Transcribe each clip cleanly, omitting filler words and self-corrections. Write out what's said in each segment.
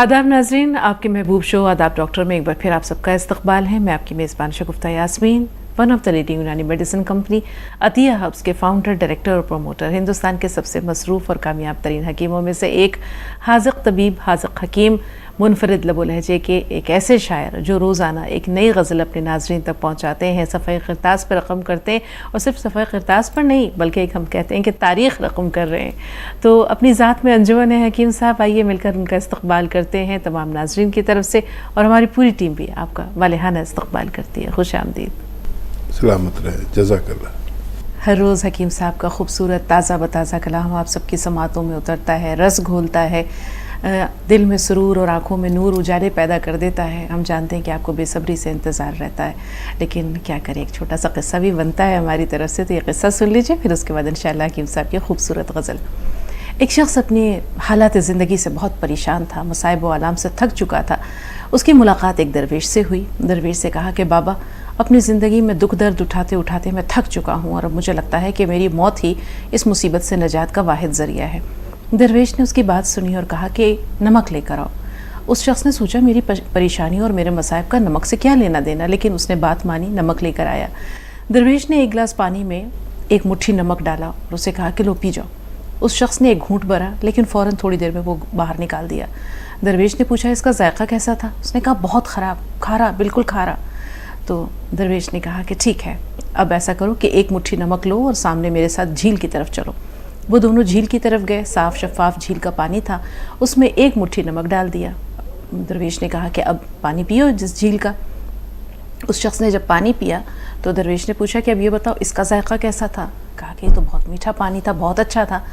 आदाब नाजरीन, आपके महबूब शो आदाब डॉक्टर में एक बार फिर आप सबका इस्तकबाल है। मैं आपकी मेज़बान Shagufta Yasmin, one of the leading Unani medicine company Atiya herbs के फाउंडर, डायरेक्टर और प्रोमोटर, हिंदुस्तान के सबसे मसरूफ़ और कामयाब तरीन हकीमों में से एक, हाज़िक़ तबीब, हाज़िक़ हकीम, मुनफरिद लबो लहजे के एक ऐसे शायर जो रोज़ाना एक नई गज़ल अपने नाजरीन तक पहुँचाते हैं, सफ़े क़िरतास पर रक़म करते हैं और सिर्फ सफ़े क़िरतास पर नहीं बल्कि एक हम कहते हैं कि तारीख़ रक़म कर रहे हैं। तो अपनी ज़ात में अंजुमन है हकीम साहब, आइए मिलकर उनका इस्तक़बाल करते हैं तमाम नाजरीन की तरफ से, और हमारी पूरी टीम भी आपका वालिहाना इस्तक़बाल करती है। खुश आमदीद, सलामत रहे, जज़ाकल्लाह। हर रोज़ हकीम साहब का खूबसूरत ताज़ा बताज़ा कलाम आप सबकी समातों में उतरता है, रस घोलता है, दिल में सुरूर और आँखों में नूर उजाले पैदा कर देता है। हम जानते हैं कि आपको बेसब्री से इंतज़ार रहता है, लेकिन क्या करें, एक छोटा सा क़िस्सा भी बनता है हमारी तरफ से। तो ये क़िस्सा सुन लीजिए, फिर उसके बाद इंशाअल्लाह हकीम साहब की खूबसूरत गज़ल। एक शख्स अपनी हालात ज़िंदगी से बहुत परेशान था, मसाइब व आलाम से थक चुका था। उसकी मुलाकात एक दरवेश से हुई। दरवेश से कहा कि बाबा, अपनी ज़िंदगी में दुख दर्द उठाते उठाते मैं थक चुका हूँ और अब मुझे लगता है कि मेरी मौत ही इस मुसीबत से निजात का वाहिद ज़रिया है। दरवेश ने उसकी बात सुनी और कहा कि नमक लेकर आओ। उस शख्स ने सोचा मेरी परेशानी और मेरे मसाइब का नमक से क्या लेना देना, लेकिन उसने बात मानी, नमक लेकर आया। दरवेश ने एक गिलास पानी में एक मुट्ठी नमक डाला और उसे कहा कि लो पी जाओ। उस शख्स ने एक घूंट भरा, लेकिन फ़ौरन थोड़ी देर में वो बाहर निकाल दिया। दरवेश ने पूछा इसका जायका कैसा था? उसने कहा बहुत ख़राब, खारा, बिल्कुल खारा। तो दरवेश ने कहा कि ठीक है, अब ऐसा करो कि एक मुट्ठी नमक लो और सामने मेरे साथ झील की तरफ चलो। वो दोनों झील की तरफ गए। साफ़ शफाफ झील का पानी था, उसमें एक मुट्ठी नमक डाल दिया। दरवेश ने कहा कि अब पानी पियो जिस झील का। उस शख्स ने जब पानी पिया तो दरवेश ने पूछा कि अब ये बताओ इसका जायका कैसा था? कहा कि ये तो बहुत मीठा पानी था, बहुत अच्छा था।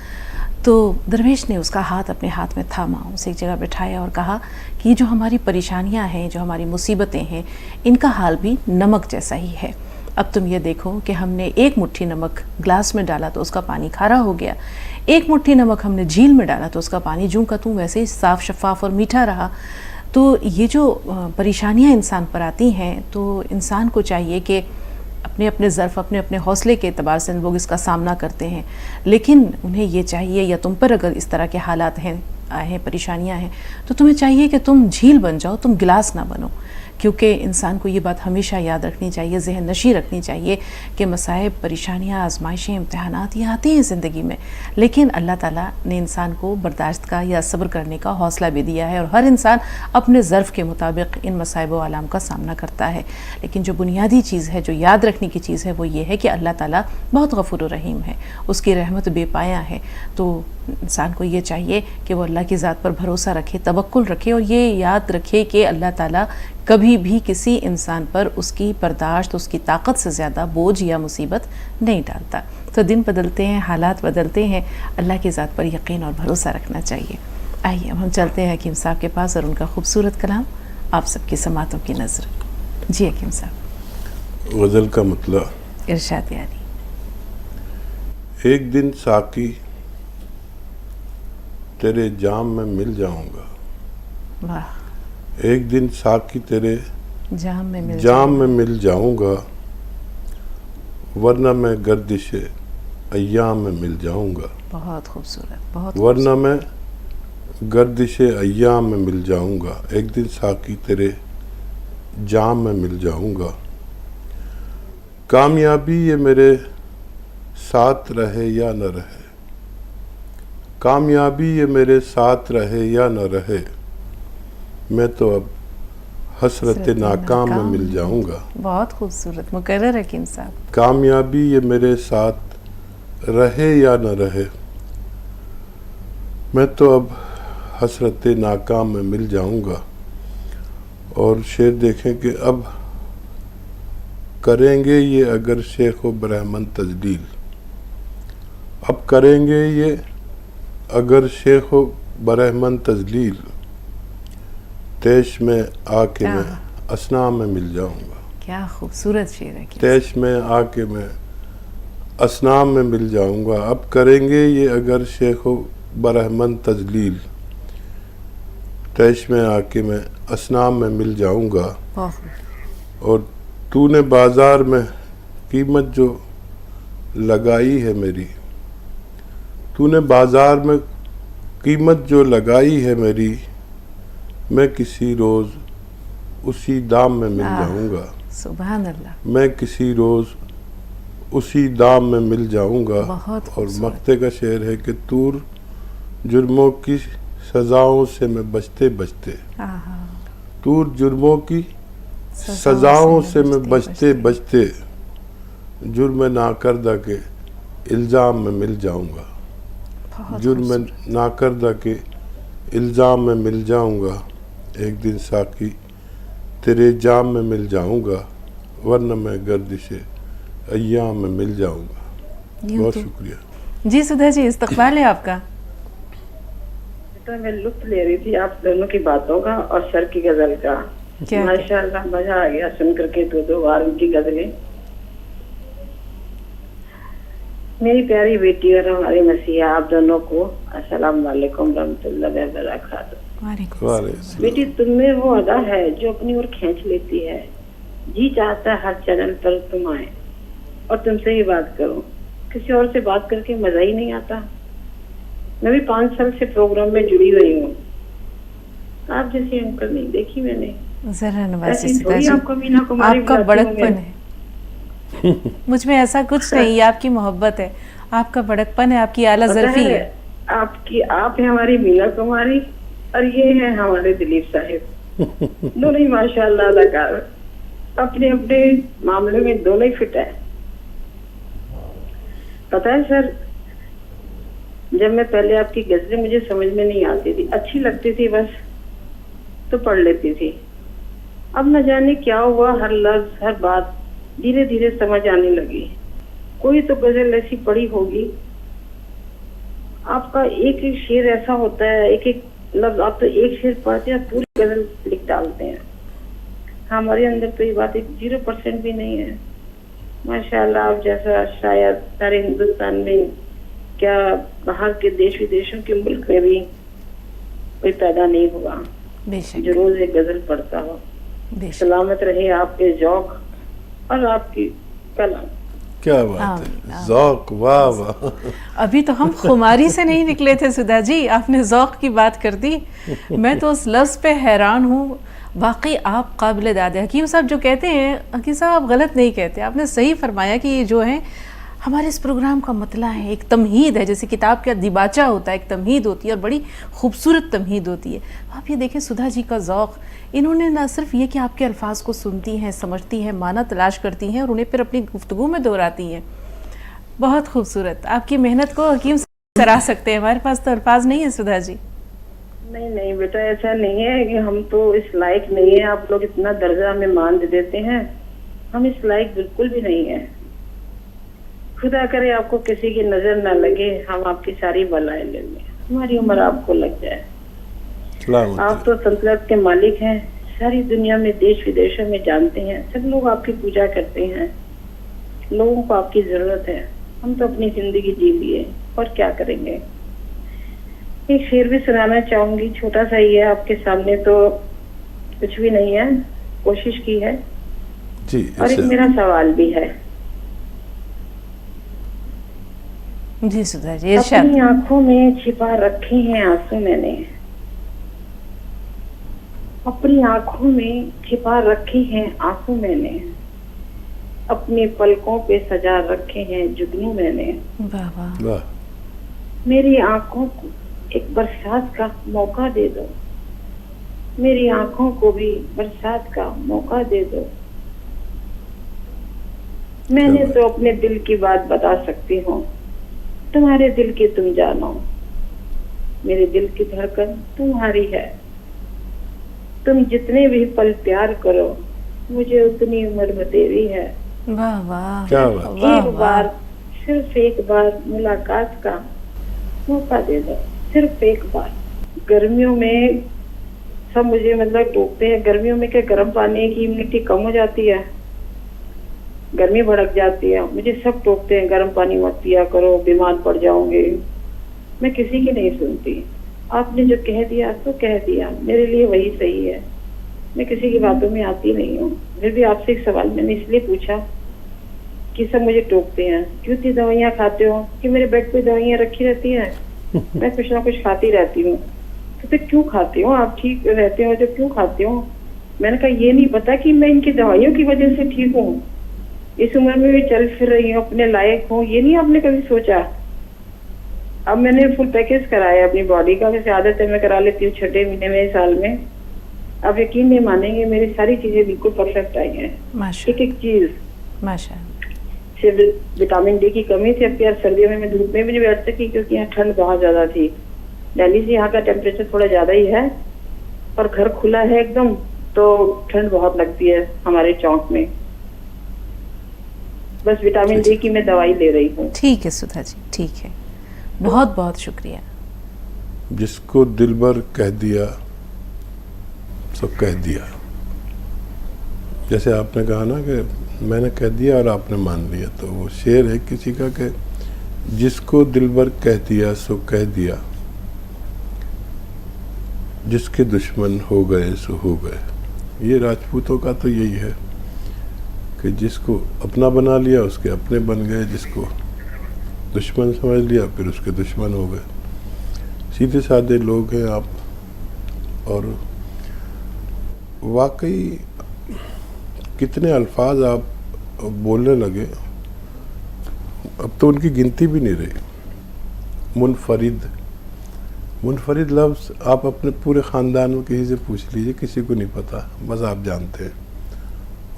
तो दरवेश ने उसका हाथ अपने हाथ में थामा, उसे एक जगह बिठाया और कहा कि जो हमारी परेशानियां हैं, जो हमारी मुसीबतें हैं, इनका हाल भी नमक जैसा ही है। अब तुम ये देखो कि हमने एक मुट्ठी नमक ग्लास में डाला तो उसका पानी खारा हो गया, एक मुट्ठी नमक हमने झील में डाला तो उसका पानी जूं का तूं वैसे ही साफ़ शफाफ और मीठा रहा। तो ये जो परेशानियां इंसान पर आती हैं, तो इंसान को चाहिए कि अपने अपने ज़र्फ़, अपने अपने हौसले के एतबार से लोग इसका सामना करते हैं, लेकिन उन्हें ये चाहिए, या तुम पर अगर इस तरह के हालात हैं, परेशानियां हैं, तो तुम्हें चाहिए कि तुम झील बन जाओ, तुम गिलास ना बनो। क्योंकि इंसान को ये बात हमेशा याद रखनी चाहिए, ज़हन नशी रखनी चाहिए कि मसाइब, परेशानियाँ, आजमाइशें, इम्तहानात ये आते हैं ज़िंदगी में, लेकिन अल्लाह ताला ने इंसान को बर्दाश्त का या सब्र करने का हौसला भी दिया है और हर इंसान अपने ज़र्फ़ के मुताबिक इन मसाइब व आलाम का सामना करता है। लेकिन जो बुनियादी चीज़ है, जो याद रखने की चीज़ है, वो ये है कि अल्लाह ताला बहुत गफ़ूर रहीम है, उसकी रहमत बेपाया है। तो इंसान को ये चाहिए कि वो अल्लाह की ज़ात पर भरोसा रखे, तवक्कुल रखे और ये याद रखे कि अल्लाह ताला कभी भी किसी इंसान पर उसकी बर्दाश्त, उसकी ताकत से ज़्यादा बोझ या मुसीबत नहीं डालता। तो दिन बदलते हैं, हालात बदलते हैं, अल्लाह की ज़ात पर यकीन और भरोसा रखना चाहिए। आइए अब हम चलते हैं हकीम साहब के पास और उनका खूबसूरत कलाम आप सबकी समातों की नज़र। जी हकीम साहब। गज़ल का मतलब, इरशाद यानी। एक दिन साकी तेरे जाम में मिल जाऊंगा। वाह। एक दिन साकी तेरे जाम में मिल जाऊंगा, वरना मैं गर्दिश अय्याम में मिल जाऊंगा। बहुत खूबसूरत, बहुत वरना मैं गर्दिश अय्याम में मिल जाऊंगा। एक दिन साकी तेरे जाम में मिल जाऊंगा। कामयाबी ये मेरे साथ रहे या न रहे, कामयाबी ये मेरे साथ रहे या न रहे, मैं तो अब हसरत नाकाम में मिल जाऊंगा। बहुत खूबसूरत मुकर्रर हकीम साहब। कामयाबी ये मेरे साथ रहे या न रहे, मैं तो अब हसरत नाकाम में मिल जाऊंगा। और शेर देखें कि अब करेंगे ये अगर शेख व ब्रह्मन तजलील, अब करेंगे ये अगर शेख व ब्रह्मन तजलील, तेश में आके मैं असनाम में मिल जाऊंगा। क्या खूबसूरत शेर है। तेश में आके मैं असनाम में मिल जाऊंगा। अब करेंगे ये अगर शेख व ब्रह्मन तजलील, तेश में आके मैं असनाम में मिल जाऊंगा। और तूने बाजार में कीमत जो लगाई है मेरी, तूने बाजार में कीमत जो लगाई है मेरी, मैं किसी रोज़ उसी दाम में मिल जाऊंगा। सुभान अल्लाह। मैं किसी रोज़ उसी दाम में मिल जाऊंगा। बहुत और खूबसूरत। मक्ते का शेर है कि दूर जुर्मों की सजाओं से मैं बचते बचते, आहा, दूर जुर्मों की सजाओं से मैं बचते बचते जुर्म नाकर्दा के इल्ज़ाम में मिल जाऊंगा। बहुत जुर्म खूबसूरत। नाकर्दा के इल्ज़ाम में मिल जाऊंगा। एक दिन साकी तेरे जाम में मिल जाऊंगा, वरना मैं गर्दिशे अय्याम में मिल जाऊंगा। यूं बहुत तो। शुक्रिया। जी सुधा जी, इस्तकबाल है आपका। तो मैं लुत्फ ले रही थी आप दोनों की बातों का और सर की गजल का। क्या माशाअल्लाह मजा आ गया सुन करके दो बार उनकी गजलें। मेरी प्यारी बेटी और हमारी मसीहा आप दोनों को अस्सलाम वालेकुम रहमतुल्लाहि व बरकातहू। वालेकुम वालेकुम। बेटी तुम में वो अदा है जो अपनी ओर खींच लेती है। जी चाहता है हर चैनल पर तुम आए और तुमसे ही बात करो। किसी और से बात करके मजा ही नहीं आता। मैं भी 5 साल से प्रोग्राम में जुड़ी हुई हूँ। आप जैसी अंकल नहीं देखी मैंने। जरा नवाजी ऐसी सुधा थोड़ी जी, आपको मीना कुमारी आपका बुलाती हूँ बड़कपन मैं। है। मुझ में ऐसा कुछ नहीं, ये आपकी मोहब्बत है, आपका बड़कपन है, आपकी आला पता ज़र्फ़ी है। आपकी आप है हमारी मीना कुमारी और ये है हमारे दिलीप साहिब। दोनों ही माशाल्लाह अदाकार, अपने अपने मामले में दोनों ही फिट है। पता है सर, जब मैं पहले आपकी गजलें मुझे समझ में नहीं आती थी, अच्छी लगती थी बस तो पढ़ लेती थी। अब न जाने क्या हुआ, हर लफ्ज हर बात धीरे धीरे समझ आने लगी। कोई तो गजल ऐसी पढ़ी होगी, आपका एक एक शेर ऐसा होता है, एक एक लफ्ज आप तो एक शेर पढ़ते हैं पूरी गजल लिख डालते हैं। हमारे अंदर तो ये बात 0% भी नहीं है। माशाल्लाह आप जैसा शायद सारे हिंदुस्तान में, क्या बाहर के देश विदेशों के मुल्क में भी कोई पैदा नहीं हुआ बेशक जो रोज एक गजल पढ़ता हो। बेशक। सलामत रहे आपके जौक और आपकी कलम। क्या बात आमीन, है, ज़ौक़, वाह वाह। अभी तो हम खुमारी से नहीं निकले थे सुधा जी, आपने ज़ौक़ की बात कर दी। मैं तो उस लफ्ज़ पे हैरान हूँ। वाकई आप काबिल दाद हैं। हकीम साहब जो कहते हैं, हकीम साहब आप गलत नहीं कहते, आपने सही फरमाया कि ये जो है हमारे इस प्रोग्राम का मतला है, एक तमहीद है। जैसे किताब का दिबाचा होता है, एक तमहीद होती है और बड़ी खूबसूरत तमहीद होती है। आप ये देखें सुधा जी का ज़ौक़, इन्होंने ना सिर्फ ये कि आपके अल्फाज को सुनती हैं, समझती हैं, माना तलाश करती हैं और उन्हें फिर अपनी गुफ्तगू में दोहराती हैं। बहुत खूबसूरत। आपकी मेहनत को हकीम सराह सकते हैं, हमारे पास तो अल्फाज नहीं है सुधा जी। नहीं नहीं बेटा, ऐसा नहीं है कि हम तो इस लायक नहीं है। आप लोग इतना दर्जा हमें मान दे देते हैं, हम इस लायक बिल्कुल भी नहीं है। खुदा करे आपको किसी की नजर ना लगे, हम आपकी सारी बलाएं ले लें, हमारी उम्र आपको लग जाए। सलामत आप तो सल्तनत के मालिक हैं, सारी दुनिया में देश विदेशों में जानते हैं, सब लोग आपकी पूजा करते हैं, लोगों को आपकी जरूरत है। हम तो अपनी जिंदगी जी लिए और क्या करेंगे। एक शेर भी सुनाना चाहूंगी, छोटा सा ही है, आपके सामने तो कुछ भी नहीं है, कोशिश की है। जी। और एक मेरा सवाल भी है। जी सुधा जी, इरशाद। अपनी आंखों में छिपा रखे हैं आंसू मैंने, अपनी आंखों में छिपा रखे हैं आंसू मैंने, अपने पलकों पे सजा रखे हैं जुगनू मैंने। वाह वाह। वाह। मेरी आंखों को एक बरसात का मौका दे दो, मेरी आंखों को भी बरसात का मौका दे दो। मैंने तो अपने दिल की बात बता सकती हूँ, तुम्हारे दिल की तुम जानो, मेरे दिल की धड़कन तुम्हारी है। तुम जितने भी पल प्यार करो, मुझे उतनी उम्र बतेरी है। वाह वाह। क्या बात। वाह एक वाह। बार, सिर्फ एक बार मुलाकात का मौका दे दो, सिर्फ एक बार। गर्मियों में सब मुझे मतलब टोकते हैं, गर्मियों में क्या गर्म पानी की इम्यूनिटी कम हो जाती है, गर्मी भड़क जाती है, मुझे सब टोकते हैं गर्म पानी मत पिया करो, बीमार पड़ जाओगे। मैं किसी की नहीं सुनती, आपने जो कह दिया तो कह दिया, मेरे लिए वही सही है। मैं किसी की बातों में आती नहीं हूँ। फिर भी आपसे एक सवाल मैंने इसलिए पूछा कि सब मुझे टोकते हैं, क्यों इतनी दवाइयाँ खाते हो? कि मेरे बेड पे दवाइयाँ रखी रहती हैं, मैं कुछ ना कुछ खाती रहती हूँ। तो फिर क्यों खाते हो, आप ठीक रहते हो तो क्यों खाते हो? मैंने कहा ये नहीं पता कि मैं इनकी दवाइयों की वजह से ठीक हूँ, इस उम्र में भी चल फिर रही हूँ, अपने लायक हूँ, ये नहीं आपने कभी सोचा? अब मैंने फुल पैकेज कराया अपनी बॉडी का, जैसे आदत है मैं करा लेती हूँ 6 महीने में, साल में। आप यकीन नहीं मानेंगे, मेरी सारी चीजें बिल्कुल परफेक्ट आई हैं, माशा एक एक चीज। माशा। सिर्फ विटामिन डी की कमी थी। अब यार सर्दियों में मैं धूप में भी नहीं बैठ सकी क्योंकि यहाँ ठंड बहुत ज्यादा थी। दिल्ली से यहाँ का टेम्परेचर थोड़ा ज्यादा ही है, और घर खुला है एकदम, तो ठंड बहुत लगती है हमारे चौक में। बस विटामिन डी की मैं दवाई ले रही हूँ। ठीक है सुधा जी, ठीक है, बहुत बहुत शुक्रिया। जिसको दिल भर कह दिया सो कह दिया। जैसे आपने कहा ना कि मैंने कह दिया और आपने मान लिया, तो वो शेर है किसी का कि जिसको दिल भर कह दिया सो कह दिया, जिसके दुश्मन हो गए सो हो गए। ये राजपूतों का तो यही है कि जिसको अपना बना लिया उसके अपने बन गए, जिसको दुश्मन समझ लिया फिर उसके दुश्मन हो गए। सीधे साधे लोग हैं आप, और वाकई कितने अल्फाज आप बोलने लगे, अब तो उनकी गिनती भी नहीं रही। मुनफरिद, मुनफरिद लफ्ज़ आप अपने पूरे ख़ानदान में किसी से पूछ लीजिए, किसी को नहीं पता, बस आप जानते हैं।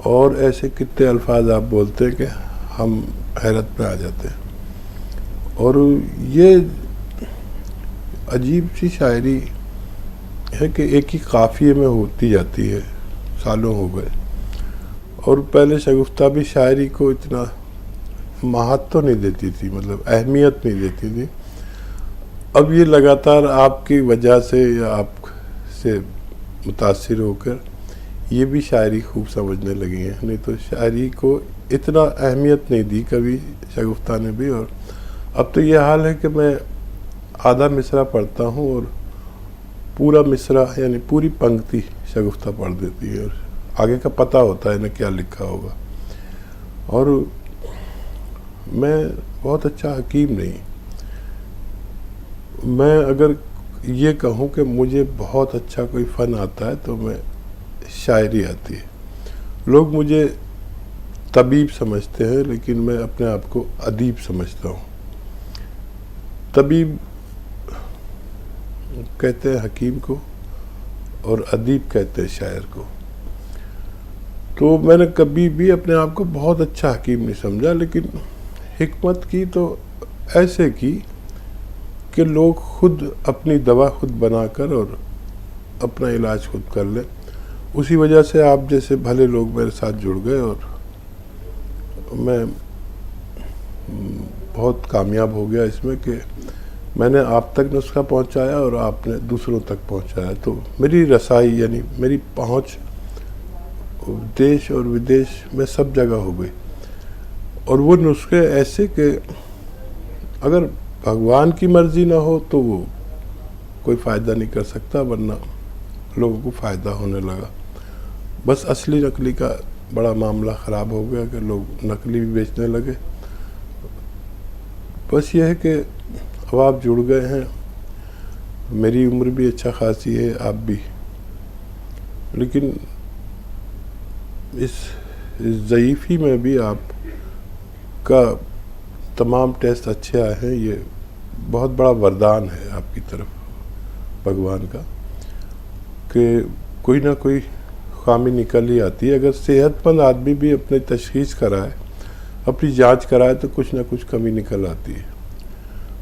और ऐसे कितने अल्फाज आप बोलते हैं कि हम हैरत में आ जाते हैं। और ये अजीब सी शायरी है कि एक ही काफ़िए में होती जाती है, सालों हो गए। और पहले शगुफ्ता भी शायरी को इतना महत्व तो नहीं देती थी, मतलब अहमियत नहीं देती थी। अब ये लगातार आपकी वजह से या आपसे मुतासिर होकर ये भी शायरी खूब समझने लगी हैं। नहीं तो शायरी को इतना अहमियत नहीं दी कभी शगुफ्ता ने भी। और अब तो ये हाल है कि मैं आधा मिसरा पढ़ता हूँ और पूरा मिसरा यानी पूरी पंक्ति शगुफ्ता पढ़ देती है, और आगे का पता होता है ना क्या लिखा होगा। और मैं बहुत अच्छा हकीम नहीं, मैं अगर ये कहूँ कि मुझे बहुत अच्छा कोई फ़न आता है तो मैं शायरी आती है। लोग मुझे तबीब समझते हैं, लेकिन मैं अपने आप को अदीब समझता हूँ। तबीब कहते हैं हकीम को और अदीब कहते हैं शायर को। तो मैंने कभी भी अपने आप को बहुत अच्छा हकीम नहीं समझा, लेकिन हिकमत की तो ऐसे की कि लोग खुद अपनी दवा खुद बनाकर और अपना इलाज खुद कर लें। उसी वजह से आप जैसे भले लोग मेरे साथ जुड़ गए और मैं बहुत कामयाब हो गया इसमें कि मैंने आप तक नुस्खा पहुंचाया और आपने दूसरों तक पहुंचाया। तो मेरी रसाई यानी मेरी पहुंच देश और विदेश में सब जगह हो गई। और वो नुस्खे ऐसे कि अगर भगवान की मर्जी ना हो तो वो कोई फ़ायदा नहीं कर सकता, वरना लोगों को फ़ायदा होने लगा। बस असली नकली का बड़ा मामला ख़राब हो गया कि लोग नकली भी बेचने लगे। बस ये है कि अब आप जुड़ गए हैं, मेरी उम्र भी अच्छा खासी है, आप भी, लेकिन इस ज़ईफ़ी में भी आप का तमाम टेस्ट अच्छे आए हैं। ये बहुत बड़ा वरदान है आपकी तरफ भगवान का कि कोई ना कोई खामी निकल ही आती है। अगर सेहतमंद आदमी भी अपनी तशख़ीस कराए, अपनी जांच कराए, तो कुछ ना कुछ कमी निकल आती है।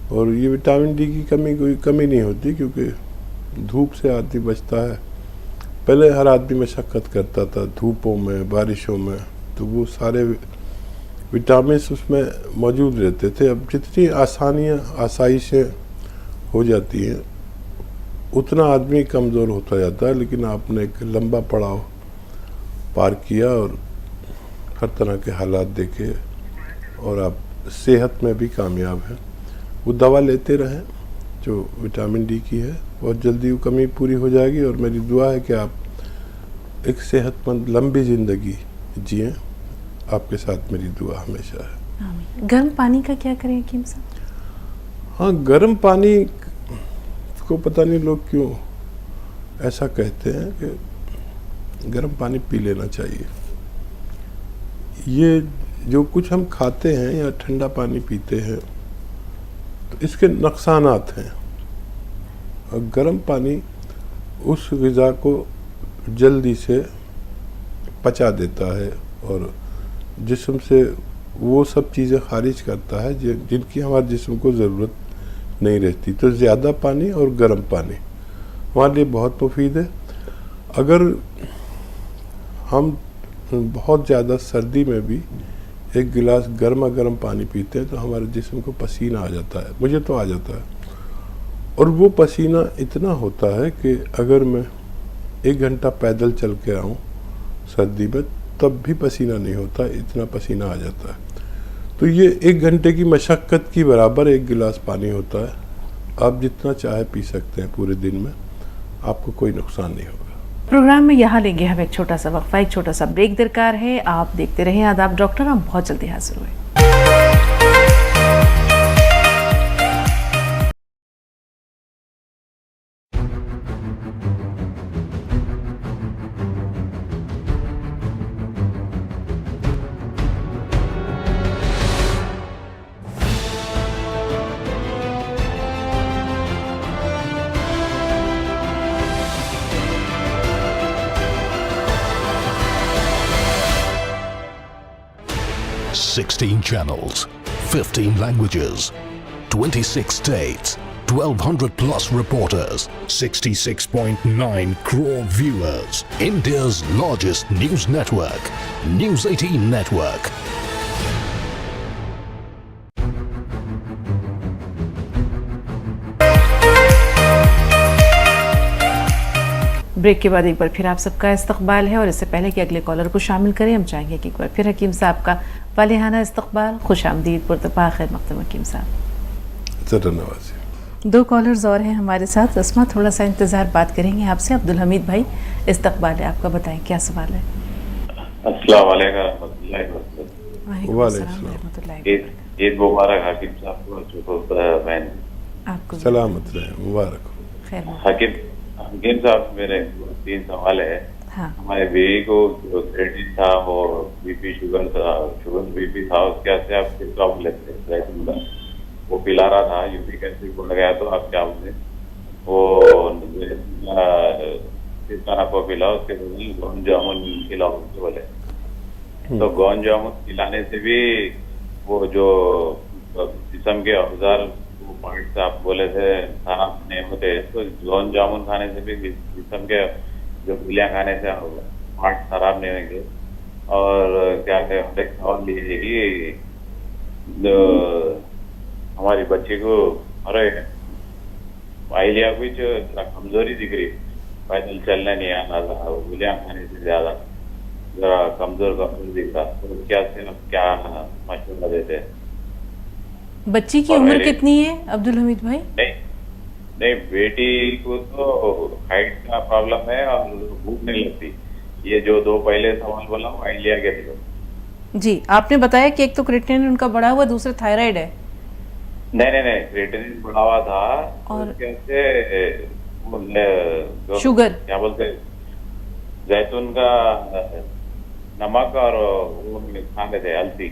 और ये विटामिन डी की कमी कोई कमी नहीं होती, क्योंकि धूप से आदमी बचता है। पहले हर आदमी मशक्क़त करता था धूपों में, बारिशों में, तो वो सारे विटामिन्स उसमें मौजूद रहते थे। अब जितनी आसानियाँ आसाइशें हो जाती हैं उतना आदमी कमज़ोर होता जाता है। लेकिन आपने एक लंबा पड़ाव पार किया और हर तरह के हालात देखे और आप सेहत में भी कामयाब हैं। वो दवा लेते रहें जो विटामिन डी की है, बहुत जल्दी वो कमी पूरी हो जाएगी। और मेरी दुआ है कि आप एक सेहतमंद लंबी ज़िंदगी जिएं। आपके साथ मेरी दुआ हमेशा है। आमीन। गर्म पानी का क्या करें हकीम साहब? हाँ, गर्म पानी को पता नहीं लोग क्यों ऐसा कहते हैं कि गर्म पानी पी लेना चाहिए। ये जो कुछ हम खाते हैं या ठंडा पानी पीते हैं तो इसके नुकसानात हैं, और गर्म पानी उस ग़िज़ा को जल्दी से पचा देता है और जिस्म से वो सब चीज़ें खारिज करता है जिनकी हमारे जिस्म को ज़रूरत नहीं रहती। तो ज़्यादा पानी और गर्म पानी हमारे लिए बहुत मुफीद है। अगर हम बहुत ज़्यादा सर्दी में भी एक गिलास गर्मा गर्म पानी पीते हैं तो हमारे जिस्म को पसीना आ जाता है, मुझे तो आ जाता है। और वो पसीना इतना होता है कि अगर मैं 1 घंटा पैदल चल के आऊँ सर्दी में तब भी पसीना नहीं होता, इतना पसीना आ जाता है। तो ये 1 घंटे की मशक्क़त की बराबर 1 गिलास पानी होता है। आप जितना चाहे पी सकते हैं पूरे दिन में, आपको कोई नुकसान नहीं होगा। प्रोग्राम में यहाँ लेंगे हम एक छोटा सा वक्फा, एक छोटा सा ब्रेक दरकार है। आप देखते रहें आदाब डॉक्टर, हम बहुत जल्दी हाजिर हुए। $16 channels, 15 languages, 26 states, 1,200 plus reporters, 66.9 crore viewers. India's largest news network, News 18 Network. Break के बाद एक बार फिर आप सबका इस्तकबाल है, और इससे पहले कि अगले कॉलर को शामिल करें हम चाहेंगे कि एक बार फिर हकीम साहब का वालिहाना इस्तकबाल, खुश आमदीद, पुरतपा खैर मक़दम हकीम साहब। ज़रा नवाज़ी। 2 कॉलर्स और हैं हमारे साथ। रस्मा थोड़ा सा इंतज़ार बात करेंगे आपसे। अब्दुल हमीद भाई, इस्तकबाल है आपका, बताएं क्या सवाल है। अस्सलाम वालेकुम रहमतुल्लाहि व बरकातहू। वालेकुम रहमतुल्लाहि। ईद मुबारक हकीम साहब को, जो बहन आपको सलामत रहे, मुबारक हो। खैर हकीम साहब, मेरे 3 सवाल है। हाँ। हमारे बीवी को जो क्रेडिट था वो बीपी शुगर बीपी था, उसके से आप कितना लेते हैं? वो पिला रहा था, यूरिक एसिड बढ़ गया तो आप क्या बोले वो कितना को पिला, उसके बदले गोंद जामुन खिलाओ बोले। तो गोंद जामुन खिलाने से भी वो जो जिस्म के औजार पॉइंट्स आप बोले थे खराब नहीं होते, तो गोंद जामुन खाने से भी जिस्म के जो बिलियाँ खाने से पार्ट खराब नहीं होंगे। और क्या कहते हैं, सवाल ये है कि जो हमारी बच्ची को अरे आइलिया कुछ कमजोरी दिख रही, पैदल चलने नहीं आना था, बिलियाँ खाने से ज्यादा जरा कमजोर दिख रहा, तो क्या मशवरा देते हैं? बच्ची की उम्र कितनी है अब्दुल हमीद भाई? नहीं, बेटी को तो हाइट का प्रॉब्लम है और भूख नहीं लगती। ये जो 2 पहले सवाल बोला वो आइलिया के थे। जी, आपने बताया कि एक तो क्रिएटिनिन उनका बढ़ा हुआ, दूसरा थायराइड है। नहीं, क्रिएटिनिन बढ़ा हुआ था और कैसे शुगर, क्या बोलते, जैतून का नमक और वो खाते थे अलसी,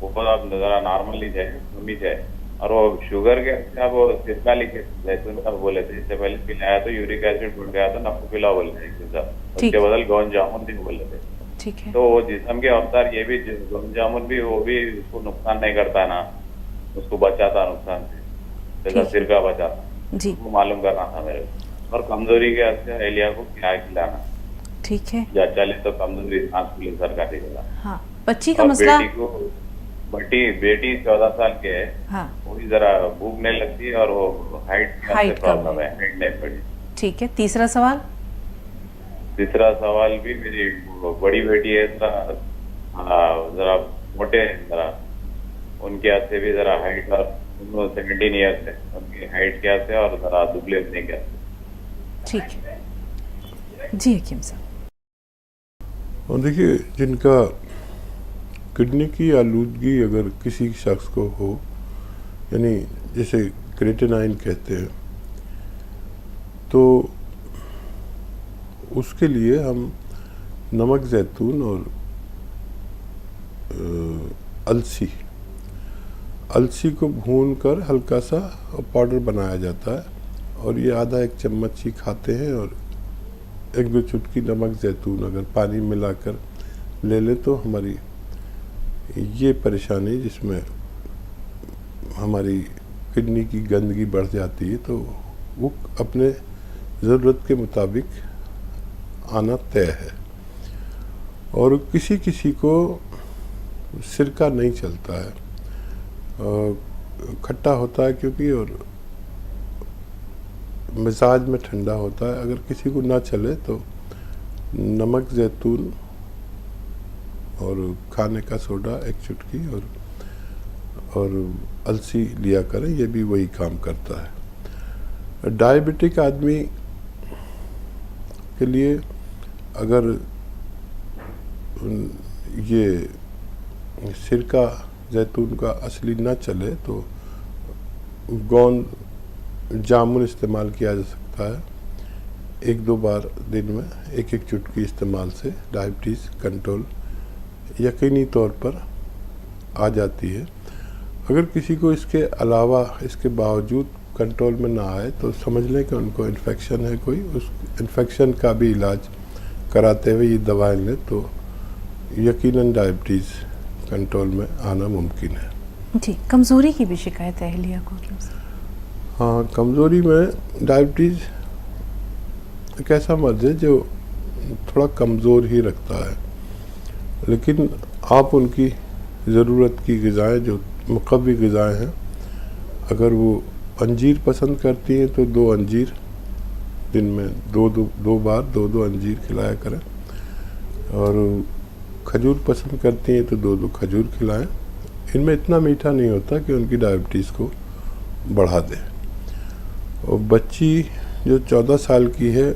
वो जरा नॉर्मली थे, कमी थे। और वो शुगर के अब सिरका लिखे जैतून का बोले थे, इससे पहले पिलाया तो यूरिक एसिड बढ़ गया तो नफू पिला बोले थे, उसके बदल गोंद जामुन भी बोले थे। ठीक है। तो वो जिस्म के अवतार ये भी गोंद जामुन भी वो भी उसको नुकसान नहीं करता ना, उसको बचाता नुकसान से, जैसा सिरका बचाता जी, वो मालूम करना था मेरे को। और कमजोरी के असर एलिया को क्या खिलाना, ठीक है, या चले तो कमजोरी सांस फूले सरका देगा। हाँ, बच्ची का मसला, बेटी 14 साल के है। हाँ, वो भी जरा भूख नहीं लगती और वो हाइट प्रॉब्लम है, हाइट नहीं पड़ी। ठीक है। तीसरा सवाल भी मेरी बड़ी बेटी है, जरा मोटे हैं, जरा उनके हाथ से भी जरा हाइट, और 17 ईयर्स है, उनकी हाइट क्या से और जरा दुबले अपने क्या से। ठीक है जी हकीम साहब। और देखिए, जिनका किडनी की आलूदगी अगर किसी शख्स को हो, यानी जिसे क्रेटिनाइन कहते हैं, तो उसके लिए हम नमक ज़ैतून और अलसी को भूनकर हल्का सा पाउडर बनाया जाता है, और ये आधा एक चम्मच ही खाते हैं, और 1-2 चुटकी नमक ज़ैतून अगर पानी मिलाकर ले लें तो हमारी ये परेशानी जिसमें हमारी किडनी की गंदगी बढ़ जाती है तो वो अपने ज़रूरत के मुताबिक आना तय है। और किसी किसी को सिरका नहीं चलता है, खट्टा होता है क्योंकि, और मिजाज में ठंडा होता है। अगर किसी को ना चले तो नमक ज़ैतून और खाने का सोडा 1 चुटकी और अलसी लिया करें, ये भी वही काम करता है। डायबिटिक आदमी के लिए अगर ये सिरका जैतून का असली ना चले तो गोंद जामुन इस्तेमाल किया जा सकता है। 1-2 बार दिन में 1-1 चुटकी इस्तेमाल से डायबिटीज़ कंट्रोल यकीनी तौर पर आ जाती है। अगर किसी को इसके अलावा इसके बावजूद कंट्रोल में ना आए तो समझ लें कि उनको इन्फेक्शन है कोई, उस इन्फेक्शन का भी इलाज कराते हुए ये दवाएं लें तो यकीनन डायबिटीज़ कंट्रोल में आना मुमकिन है। जी, कमज़ोरी की भी शिकायत है अहलिया को? हाँ, कमज़ोरी में डायबिटीज़ एक ऐसा मर्ज़ है जो थोड़ा कमज़ोर ही रखता है, लेकिन आप उनकी ज़रूरत की ग़िज़ाएँ जो मुक़व्वी ग़िज़ाएँ हैं, अगर वो अंजीर पसंद करती हैं तो 2 अंजीर दिन में 2 बार 2 अंजीर खिलाया करें, और खजूर पसंद करती हैं तो 2 खजूर खिलाएं। इनमें इतना मीठा नहीं होता कि उनकी डायबिटीज़ को बढ़ा दे। और बच्ची जो 14 साल की है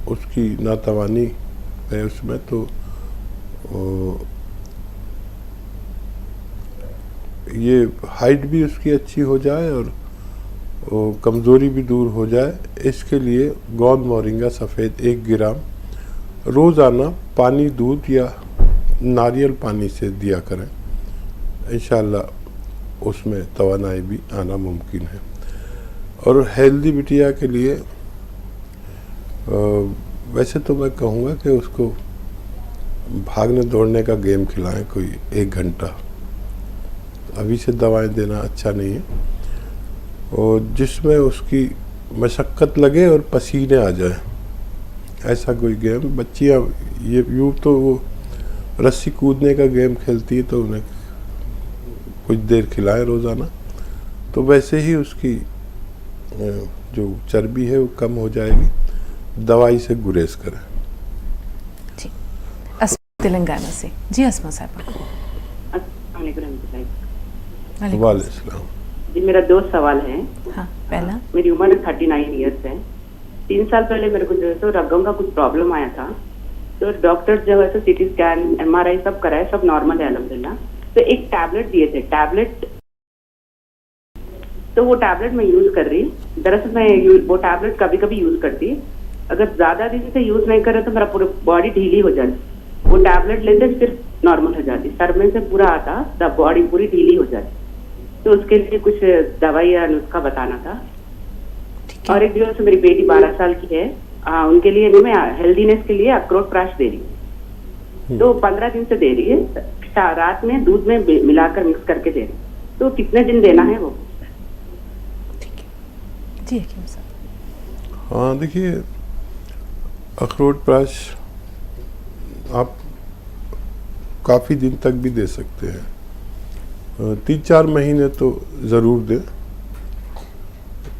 उसकी नातवानी है उसमें, तो ये हाइट भी उसकी अच्छी हो जाए और कमज़ोरी भी दूर हो जाए, इसके लिए गोंद मोरिंगा सफ़ेद 1 ग्राम रोज़ाना पानी, दूध या नारियल पानी से दिया करें। इंशाअल्लाह उसमें तवानाई भी आना मुमकिन है। और हेल्दी बिटिया के लिए वैसे तो मैं कहूँगा कि उसको भागने दौड़ने का गेम खिलाएं कोई 1 घंटा। अभी से दवाएं देना अच्छा नहीं है, और जिसमें उसकी मशक्क़त लगे और पसीने आ जाए, ऐसा कोई गेम। बच्चियाँ ये यूँ तो वो रस्सी कूदने का गेम खेलती है तो उन्हें कुछ देर खिलाएं रोज़ाना, तो वैसे ही उसकी जो चर्बी है वो कम हो जाएगी। दवाई से गुरेज करें। जी, तेलंगाना से। जी अस्मा साहब। वालेकुम। जी, मेरा 2 सवाल है। हाँ, पहला, मेरी उम्र 39 ईयर्स है। 3 साल पहले मेरे को जो है तो रगों का कुछ प्रॉब्लम आया था, तो डॉक्टर जो है तो CT स्कैन MRI सब कराए, सब नॉर्मल है अल्हम्दुलिल्लाह। तो एक टैबलेट दिए थे, तो वो टैबलेट मैं यूज कर रही। दरअसल मैं वो टैबलेट कभी कभी यूज करती, अगर ज्यादा दिन से यूज नहीं करे तो मेरा पूरी बॉडी ढीली हो जाती। वो टैबलेट लेते फिर नॉर्मल हो जाती, सर में से पूरा आता, बॉडी पूरी ढीली हो जाती। तो उसके लिए कुछ दवाई या नुस्खा बताना था। और एक जो मेरी बेटी 12 साल की है, उनके लिए मैं हेल्दीनेस के लिए अखरोट प्राश दे रही हूँ। तो 15 दिन से दे रही है, रात में दूध में मिलाकर मिक्स करके दे रही हूँ। तो कितने दिन देना है वो? जी हकीम साहब। हाँ, देखिए, अखरोट प्राश आप काफ़ी दिन तक भी दे सकते हैं, 3-4 महीने तो ज़रूर दें,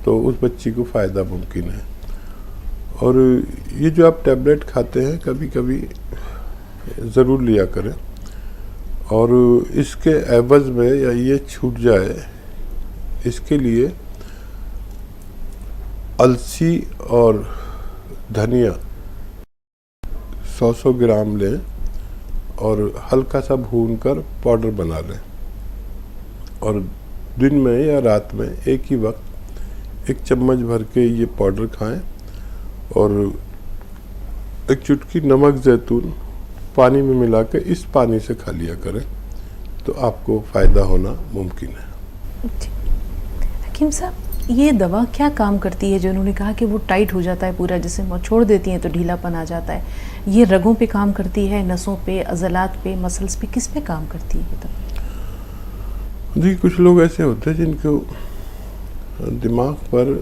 तो उस बच्ची को फ़ायदा मुमकिन है। और ये जो आप टैबलेट खाते हैं कभी कभी ज़रूर लिया करें, और इसके एवज़ में या ये छूट जाए इसके लिए अलसी और धनिया 100 ग्राम लें और हल्का सा भूनकर पाउडर बना लें, और दिन में या रात में एक ही वक्त 1 चम्मच भर के ये पाउडर खाएं, और एक चुटकी नमक जैतून पानी में मिला के इस पानी से खा लिया करें तो आपको फ़ायदा होना मुमकिन है। हकीम साहब, ये दवा क्या काम करती है जो उन्होंने कहा कि वो टाइट हो जाता है पूरा, जैसे छोड़ देती हैं तो ढीलापन आ जाता है? ये रगों पे काम करती है, नसों पे, अज़लात पे, मसल्स पे, किस पे काम करती है ये दवा? जी, कुछ लोग ऐसे होते हैं जिनको दिमाग पर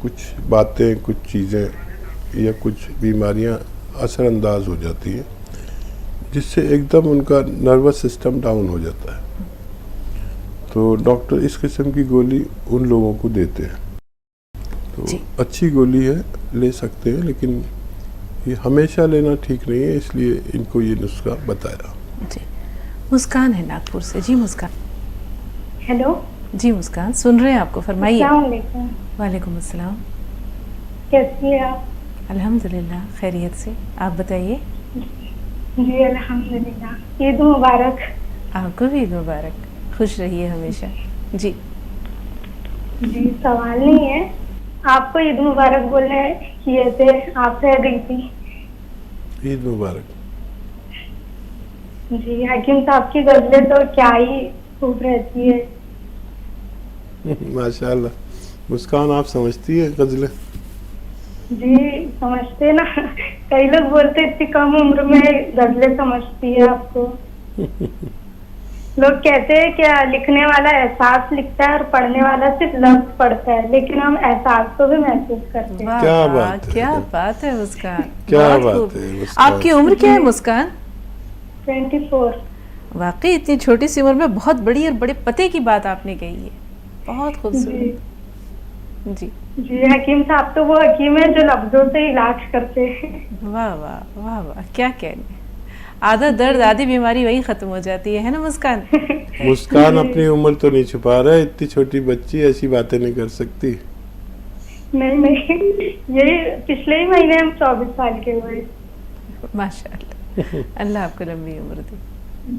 कुछ बातें, कुछ चीज़ें या कुछ बीमारियां असरअंदाज हो जाती हैं, जिससे एकदम उनका नर्वस सिस्टम डाउन हो जाता है। तो डॉक्टर इस किस्म की गोली उन लोगों को देते हैं। तो अच्छी गोली है, ले सकते हैं, लेकिन ये हमेशा लेना ठीक नहीं है, इसलिए इनको ये नुस्खा बताया। जी, मुस्कान है नागपुर से। जी मुस्कान। हेलो जी मुस्कान, सुन रहे हैं आपको, फरमाइए। अस्सलाम वालेकुम। वालेकुम अस्सलाम। कैसी है आप? अल्हम्दुलिल्लाह खैरियत से, आप बताइए। जी अल्हम्दुलिल्लाह। ईद मुबारक। आपको भी ईद मुबारक, खुश रहिए हमेशा। जी जी, सवाल नहीं है, आपको ईद मुबारक बोलने किए थे, आप रह गई थी। ईद मुबारक। जी, हकीम साहब की गजलें तो क्या ही खूब रहती है। माशाल्लाह। मुस्कान, आप समझती है गजलें? जी समझते ना, कई लोग बोलते इतनी कम उम्र में गजलें समझती है आपको। लोग कहते हैं क्या लिखने वाला एहसास लिखता है और पढ़ने वाला सिर्फ लफ्ज पढ़ता है, लेकिन हम एहसास को भी महसूस करते हैं। वाह क्या वाह, बात है। क्या बात है मुस्कान, क्या बहुत बात खूब। है मुस्कान। आपकी उम्र क्या है मुस्कान? 24। वाकई इतनी छोटी सी उम्र में बहुत बड़ी और बड़े पते की बात आपने कही है, बहुत जी खूबसूरत। जी जी, हकीम साहब तो वो हकीम है जो लफ्जों से इलाज करते हैं। वाह वाह वाह वाह, क्या कहने। आधा दर्द आधी बीमारी वही खत्म हो जाती है ना मुस्कान? मुस्कान अपनी उम्र तो नहीं छुपा रहा है, इतनी छोटी बच्ची ऐसी बातें नहीं कर सकती। नहीं नहीं, ये पिछले ही महीने हम 24 साल के हुए। माशाल्लाह, अल्लाह आपको लंबी उम्र दे।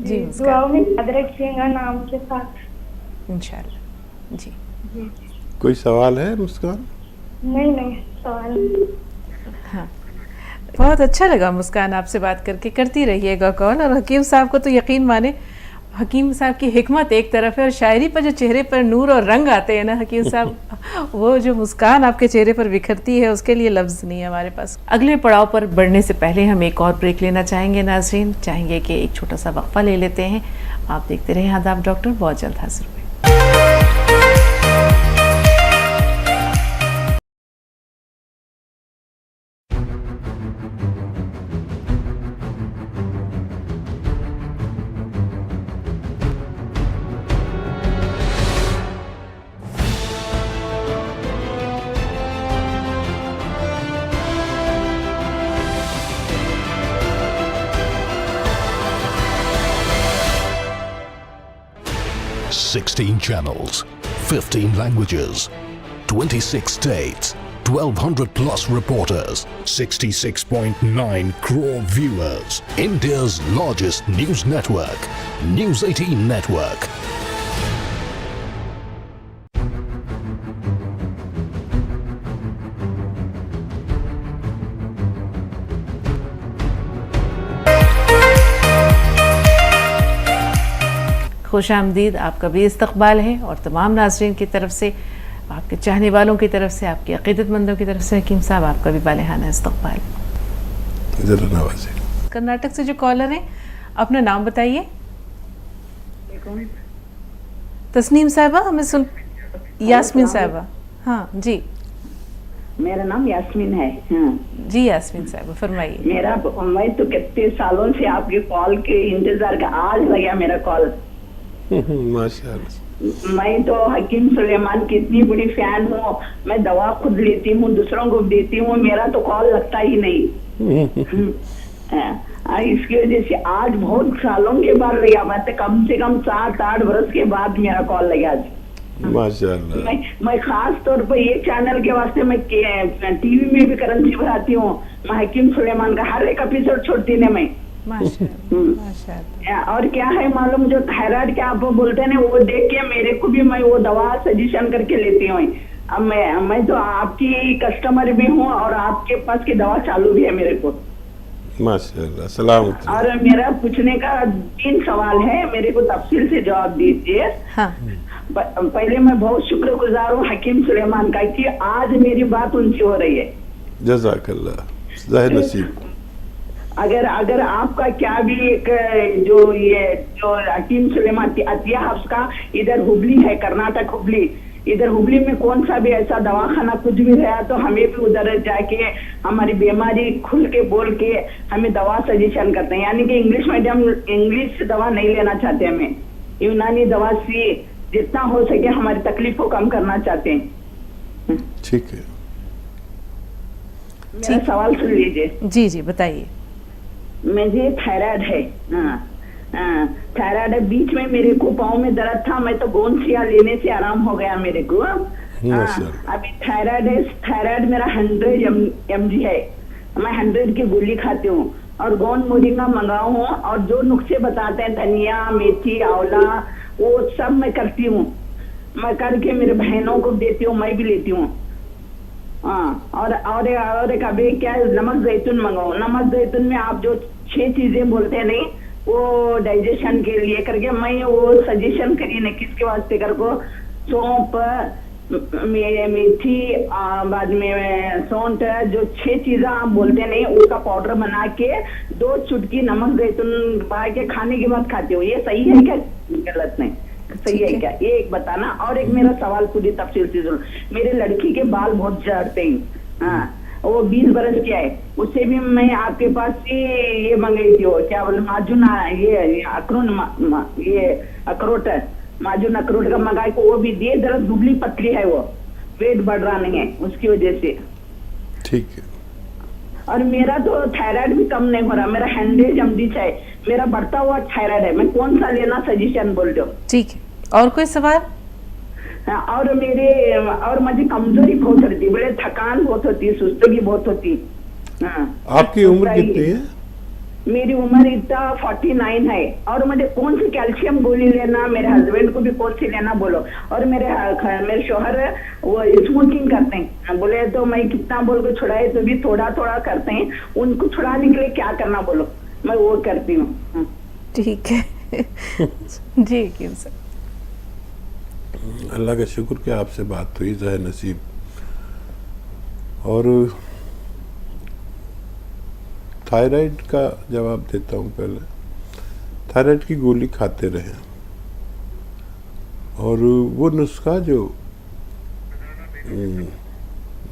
जी दुआओं मुस्कान, में याद रखिएगा नाम के साथ। इंशाल्लाह। जी कोई सवाल है मुस्कान? नहीं नहीं, सवाल नहीं। हाँ, बहुत अच्छा लगा मुस्कान आपसे बात करके, करती रहिएगा कॉल। और हकीम साहब को तो यकीन माने, हकीम साहब की हिकमत एक तरफ है और शायरी पर जो चेहरे पर नूर और रंग आते हैं ना हकीम साहब, वो जो मुस्कान आपके चेहरे पर बिखरती है उसके लिए लफ्ज़ नहीं है हमारे पास। अगले पड़ाव पर बढ़ने से पहले हम एक और ब्रेक लेना चाहेंगे नाज़रीन, चाहेंगे कि एक छोटा सा वक्फा ले लेते हैं। आप देखते रहे आदाब डॉक्टर, बहुत जल्द हाजिर हुए। $16 channels, 15 languages, 26 states, 1,200 plus reporters, 66.9 crore viewers. India's largest news network, News 18 Network. खुश आमदीद, आपका भी इस्तकबाल है और तमाम नाज़रीन की तरफ से, आपके चाहने वालों की तरफ से, आपके अक़ीदतमंदों की तरफ से हकीम साहब आपका भी बालिहाना इस्तकबाल। जरा नवाज़े। कर्नाटक से जो कॉलर हैं, अपना नाम बताइए। तस्नीम साहिबा, हमें सुन। यास्मीन साहिबा, हाँ जी। मेरा नाम यास्मीन है। हाँ जी यास्मीन साहिबा, फरमाइए। मेरा, मैं तो कितने सालों से आपके कॉल के इंतजार का, आज लगा मेरा कॉल। माशाअल्लाह। मैं तो हकीम सुलेमान की इतनी बड़ी फैन हूँ, मैं दवा खुद लेती हूँ, दूसरों को देती हूँ, मेरा तो कॉल लगता ही नहीं। इसकी वजह से आज बहुत सालों के बाद लगा, मैं तो कम से कम 7-8 वर्ष के बाद मेरा कॉल लगा आज। माशाअल्लाह। मैं खास तौर पर ये चैनल के वास्ते मैं टीवी में भी करेंसी भराती हूँ, मैं हकीम सुलेमान का हर एक एपिसोड छोड़ती नहीं मैं। माशाअल्लाह। और क्या है मालूम, जो थायराइड के आप बोलते हैं ना, वो देख के मेरे को भी, मैं वो दवा सजेशन करके लेती हूँ। अब मैं तो आपकी कस्टमर भी हूँ और आपके पास की दवा चालू भी है मेरे को। माशाल्लाह, सलामत रहो। और मेरा पूछने का 3 सवाल है, मेरे को तफसील से जवाब दीजिए। हाँ पहले मैं बहुत शुक्रगुजार हूँ हकीम सुलेमान का कि आज मेरी बात उनसे हो रही है। जज़ाकल्लाह, ज़ाहिर नसीब। अगर आपका क्या भी एक जो हकीम सुलेमान अतिया हफ्स का इधर हुबली है, कर्नाटक हुबली, इधर हुबली में कौन सा भी ऐसा दवाखाना कुछ भी रहा तो हमें भी उधर जाके हमारी बीमारी खुल के बोल के हमें दवा सजेशन करते हैं। यानी कि इंग्लिश से दवा नहीं लेना चाहते, हमें यूनानी दवा से जितना हो सके हमारी तकलीफ को कम करना चाहते हैं। ठीक है, मेरा सवाल सुन लीजिए। जी जी बताइए। मुझे थायराइड है। थायराइड है, बीच में मेरे को पाँव में दर्द था, मैं तो गोंसिया लेने से आराम हो गया मेरे को। अभी थायराइड है, थायराइड मेरा 100 mg है, मैं 100 की गोली खाती हूँ और गोंद मोरिंगा मंगाऊ हूँ और जो नुस्खे बताते हैं धनिया मेथी आंवला वो सब मैं करती हूँ, मैं करके मेरे बहनों को देती हूँ, मैं भी लेती हूँ। हाँ, और एक अभी क्या नमक जैतून मंगाओ। नमक जैतून में आप जो 6 चीजें बोलते हैं नहीं, वो डाइजेशन के लिए करके मैं वो सजेशन करी नहीं किसके वास्ते कर को सौंप मेथी बाद में सौंठ जो 6 चीजें आप बोलते नहीं उसका पाउडर बना के 2 चुटकी नमक जैतून पा के खाने के बाद खाती हूँ। ये सही है क्या, गलत नहीं? सही है क्या, ये एक बताना। और एक मेरा सवाल पूरी तफसील से सुनो। मेरे लड़की के बाल बहुत झड़ते हैं, हाँ, वो 20 बरस की है, उससे भी मैं आपके पास से ये मंगाई थी, वो क्या बोले माजून, ये अखरोट माजून अखरोट का मंगाई को वो भी दिए, दरअसल दुबली पतली है, वो वेट बढ़ रहा नहीं है उसकी वजह से। ठीक है। और मेरा तो थायराइड भी कम नहीं हो रहा, मेरा 100 mg है, मेरा बढ़ता हुआ थायराइड है, मैं कौन सा लेना सजेशन बोल रहे हो? ठीक है, और कोई सवाल? और मुझे कमजोरी बहुत होती है, बड़े थकान बहुत होती है, सुस्ती बहुत होती है। आपकी उम्र कितनी है? मेरी उम्र इतना 49 है। और मुझे कौन सी कैल्शियम गोली लेना, मेरे हस्बैंड को भी कौन सी लेना बोलो। और मेरे शोहर वो स्मोकिंग करते हैं, बोले तो मैं कितना बोल के छुड़ाए तो भी थोड़ा थोड़ा करते हैं, उनको छुड़ाने के लिए क्या करना बोलो, मैं वो करती हूँ। ठीक है जी हकीम साहब, अल्लाह का शुक्र कि आपसे बात हुई, ज़ाहिर नसीब। और थायराइड का जवाब देता हूँ। पहले थायराइड की गोली खाते रहें और वो नुस्खा जो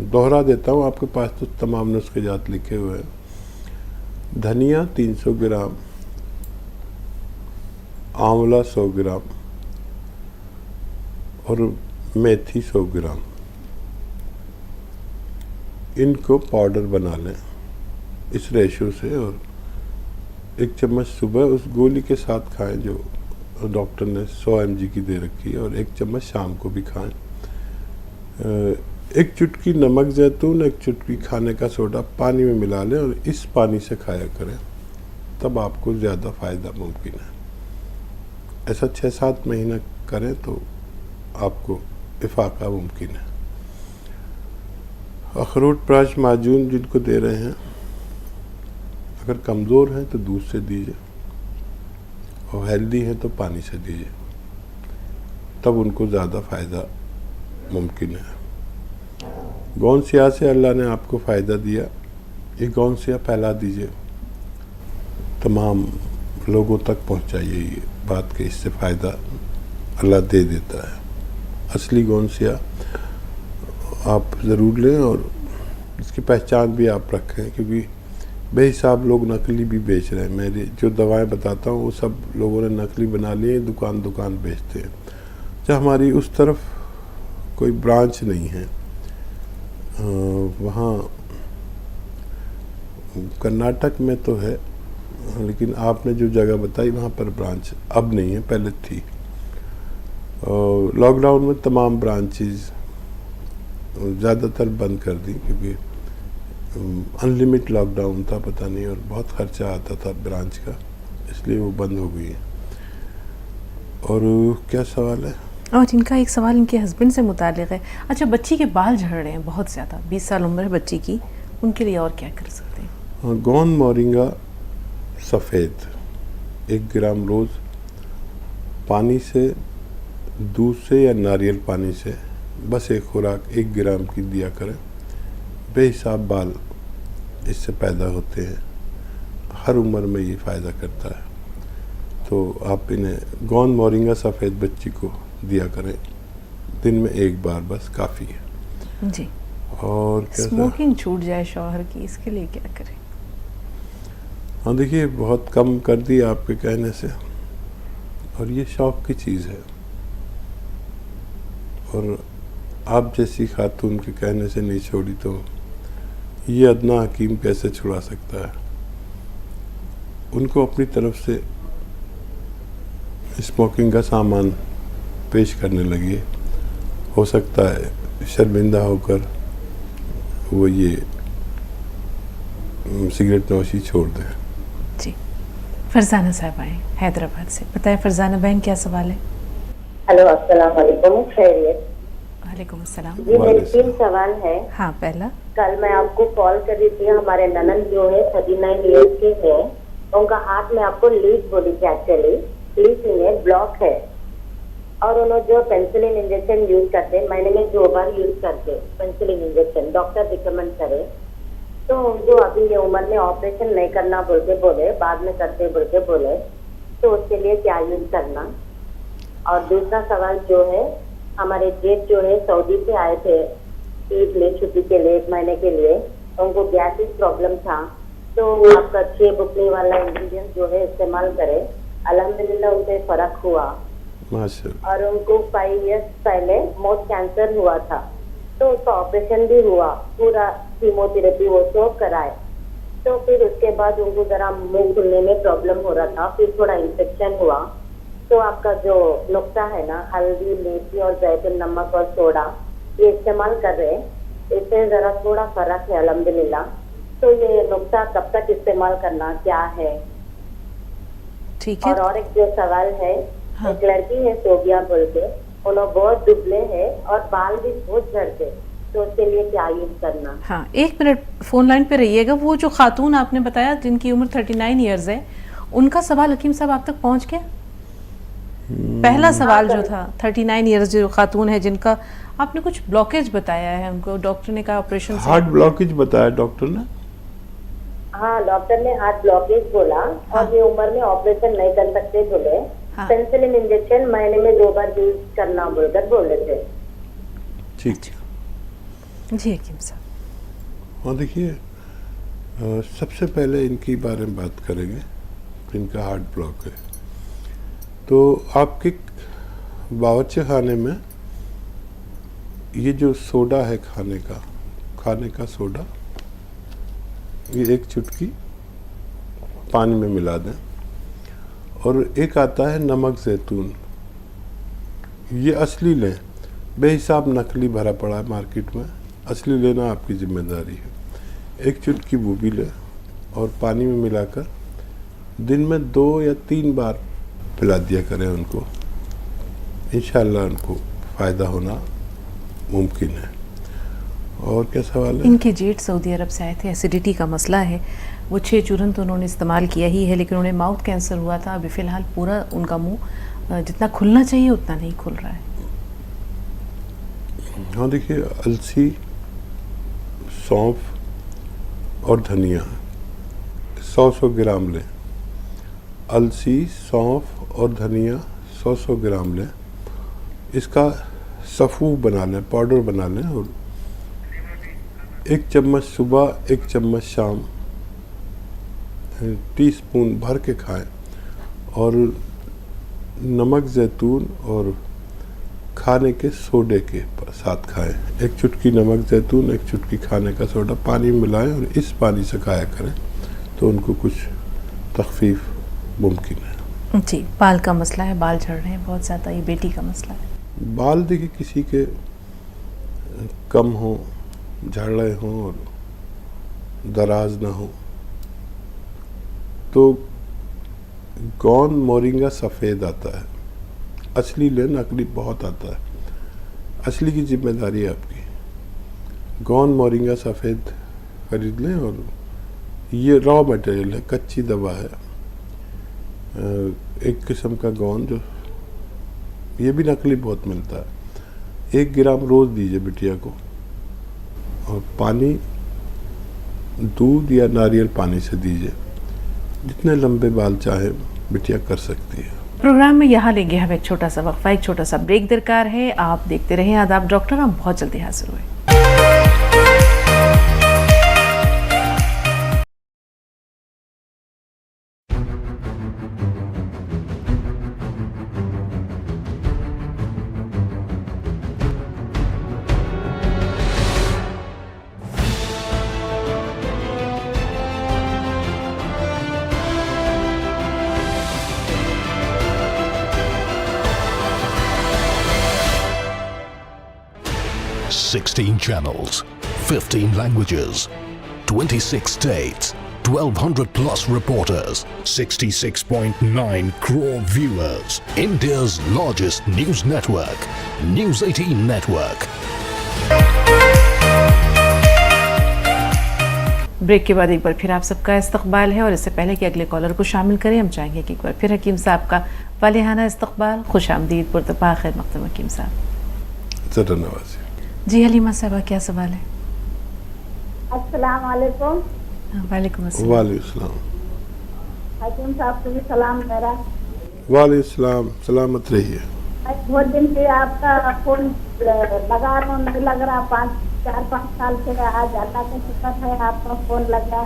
दोहरा देता हूँ, आपके पास तो तमाम नुस्खे जात लिखे हुए हैं। धनिया 300 ग्राम, आंवला 100 ग्राम और मेथी 100 ग्राम, इनको पाउडर बना लें इस रेशो से, और 1 चम्मच सुबह उस गोली के साथ खाएं जो डॉक्टर ने 100 mg की दे रखी है, और 1 चम्मच शाम को भी खाएं। 1 चुटकी नमक जैतून, 1 चुटकी खाने का सोडा पानी में मिला लें और इस पानी से खाया करें, तब आपको ज़्यादा फ़ायदा मुमकिन है। ऐसा 6-7 महीना करें तो आपको इफाका मुमकिन है। अखरोट प्राश माजून जिनको दे रहे हैं, अगर कमज़ोर हैं तो दूध से दीजिए, और हेल्दी हैं तो पानी से दीजिए, तब उनको ज़्यादा फ़ायदा मुमकिन है। गौनसिया से अल्लाह ने आपको फ़ायदा दिया, ये गौनसिया फैला दीजिए, तमाम लोगों तक पहुंचाइए ये बात कि इससे फ़ायदा अल्लाह दे देता है। असली गौनसिया आप ज़रूर लें और इसकी पहचान भी आप रखें, क्योंकि बेहिसाब लोग नकली भी बेच रहे हैं। मेरे जो दवाएं बताता हूँ वो सब लोगों ने नकली बना लिए, दुकान दुकान बेचते हैं। जब हमारी उस तरफ कोई ब्रांच नहीं है, वहाँ कर्नाटक में तो है, लेकिन आपने जो जगह बताई वहाँ पर ब्रांच अब नहीं है, पहले थी। लॉकडाउन में तमाम ब्रांचेस ज़्यादातर बंद कर दी, क्योंकि अनलिमिटेड लॉकडाउन था, पता नहीं, और बहुत खर्चा आता था ब्रांच का, इसलिए वो बंद हो गई है। और क्या सवाल है? और इनका एक सवाल इनके हस्बैंड से मुतालिक है। अच्छा, बच्ची के बाल झड़ रहे हैं बहुत ज़्यादा, 20 साल उम्र है बच्ची की, उनके लिए और क्या कर सकते हैं? गोंद मोरिंगा सफ़ेद 1 ग्राम रोज़ पानी से, दूध से या नारियल पानी से बस एक खुराक 1 ग्राम की दिया करें। बेहिसाब बाल इससे पैदा होते हैं, हर उम्र में ये फ़ायदा करता है। तो आप इन्हें गोंद मोरिंगा सफ़ेद बच्ची को दिया करें, दिन में 1 बार बस काफ़ी है जी। और कैसा, स्मोकिंग छूट जाए शौहर की, इसके लिए क्या करें? हाँ देखिए, बहुत कम कर दी आपके कहने से, और ये शौक़ की चीज़ है, और आप जैसी खातून के कहने से नहीं छोड़ी तो ये अदना हकीम कैसे छुड़ा सकता है। उनको अपनी तरफ से स्मोकिंग का सामान पेश करने लगी, हो सकता है शर्मिंदा होकर वो ये सिगरेट नौशी छोड़ दें। जी। फरजाना साहब आए हैदराबाद से, बताएं फरजाना बहन क्या सवाल है? हेलो, अस्सलाम वालेकुम, खैरियत? वालेकुम अस्सलाम। जी, मेरे 3 सवाल है। हाँ, पहला, कल मैं आपको कॉल कर रही थी, हमारे ननद जो है 39 ईयर्स के हैं, उनका हाथ में आपको लीक बोली थी, एक्चुअली लीक नहीं है, ब्लॉक है, और उन्होंने जो पेंसिलिन इंजेक्शन यूज करते, महीने में 2 बार यूज करते पेंसिलिन इंजेक्शन, डॉक्टर रिकमेंड करे, तो जो अभी ये उम्र में ऑपरेशन नहीं करना बोल के बोले, बाद में करते बोल के बोले, तो उसके लिए क्या यूज करना? और दूसरा सवाल जो है, हमारे जेठ जो है सऊदी से आए थे ईद में छुट्टी के लिए 1 महीने के लिए, उनको गैसेस प्रॉब्लम था, तो आपका 6 बुकनी वाला इंग्रेडिएंट जो है इस्तेमाल करे, अल्हम्दुलिल्लाह उनसे फर्क हुआ, और उनको 5 इयर्स पहले माउथ कैंसर हुआ था, तो उसका ऑपरेशन भी हुआ, पूरा कीमोथेरेपी वो सब कराए, तो फिर उसके बाद उनको जरा मुंह खुलने में प्रॉब्लम हो रहा था, फिर थोड़ा इन्फेक्शन हुआ, तो आपका जो नुस्खा है ना, हल्दी, मेथी और जैतून नमक और सोडा ये इस्तेमाल कर रहे हैं, इससे जरा थोड़ा फर्क है अल्हम्दुलिल्लाह। तो ये नुस्खा कब तक इस्तेमाल करना, क्या है? ठीक है। और एक जो सवाल है, हाँ। एक लड़की है सोबिया बोल के, उन्होंने बहुत दुबले है और बाल भी बहुत झड़ते, तो उसके लिए क्या यूज करना? हाँ, 1 मिनट फोन लाइन पे रहिएगा। वो जो खातून आपने बताया जिनकी उम्र 39 इयर्स है, उनका सवाल हकीम साहब आप तक पहुंच गया? पहला सवाल जो था, 39 इयर्स जो खातून है जिनका आपने कुछ ब्लॉकेज बताया है, उनको डॉक्टर ने कहा ऑपरेशन, हार्ट ब्लॉकेज बताया डॉक्टर ने? हाँ, डॉक्टर ने हार्ट ब्लॉकेज बोला, और ये उम्र में ऑपरेशन नहीं कर सकते बोले, हाँ। पेंसिलिन इंजेक्शन महीने में 2 बार यूज करना बोलकर बोले थे। ठीक। जी हकीम साहब। और देखिए, सबसे पहले इनकी बारे में बात करेंगे, इनका हार्ट ब्लॉक है, तो आपके बावर्ची खाने में ये जो सोडा है खाने का सोडा, ये 1 चुटकी पानी में मिला दें, और एक आता है नमक जैतून, ये असली लें, बेहिसाब नकली भरा पड़ा है मार्केट में, असली लेना आपकी जिम्मेदारी है। 1 चुटकी वो भी लें और पानी में मिलाकर दिन में 2 या 3 बार पिला दिया करें उनको, इंशाल्लाह उनको फ़ायदा होना मुमकिन है। और क्या सवाल है? इनके जेठ सऊदी अरब से आए थे, एसिडिटी का मसला है, वो 6 चूरन तो उन्होंने इस्तेमाल किया ही है, लेकिन उन्हें माउथ कैंसर हुआ था, अभी फ़िलहाल पूरा उनका मुंह जितना खुलना चाहिए उतना नहीं खुल रहा है। हाँ देखिए, अलसी, सौंफ और धनिया 100-100 ग्राम लें, अलसी, सौंफ और धनिया 100-100 ग्राम लें, इसका सफ़ू बना लें, पाउडर बना लें, और 1 चम्मच सुबह 1 चम्मच शाम टीस्पून भर के खाएं, और नमक जैतून और खाने के सोडे के साथ खाएं। 1 चुटकी नमक जैतून, 1 चुटकी खाने का सोडा पानी में मिलाएं और इस पानी से खाया करें, तो उनको कुछ तखफीफ मुमकिन है। जी, बाल का मसला है, बाल झड़ रहे हैं बहुत ज़्यादा, ये बेटी का मसला है। बाल देखिए, किसी के कम हो, झड़ रहे हों और दराज ना हो, तो गोंद मोरिंगा सफ़ेद आता है, असली ले, नकली बहुत आता है। असली की जिम्मेदारी है आपकी। गौन मोरिंगा सफ़ेद खरीद लें, और ये रॉ मटेरियल है, कच्ची दवा है। एक किस्म का गौन जो ये भी नकली बहुत मिलता है। 1 ग्राम रोज़ दीजिए बिटिया को, और पानी दूध या नारियल पानी से दीजिए। जितने लंबे बाल चाहे बिटिया कर सकती है। प्रोग्राम में यहाँ लेंगे हम एक छोटा सा वक्फा, एक छोटा सा ब्रेक दरकार है। आप देखते रहें आदाब डॉक्टर, हम बहुत जल्दी हाजिर हुए। $16 channels, 15 languages, 26 states, 1,200 plus reporters, 66.9 crore viewers. India's largest news network, News 18 Network. Break के बाद एक बार फिर आप सबका इस्तकबाल है, और इससे पहले कि अगले कॉलर को शामिल करें, हम चाहेंगे कि एक बार फिर हकीम साहब का वालिहाना इस्तकबाल, खुश आमदीद, पुरतपा खैर मक़दम हकीम साहब। ज़रा नवाज़ी। जी हलीमा साहबा, क्या सवाल है? अस्सलाम वालेकुम। वालेकुम अस्सलाम। वालेकुम हकीम साहब को भी सलाम मेरा। वालेकुम, सलामत रहिए। बहुत दिन से आपका फोन लगा रहा हूँ, नहीं लग रहा, 4-5 साल से। आज अल्लाह का शुक्र है आपका फोन लगा।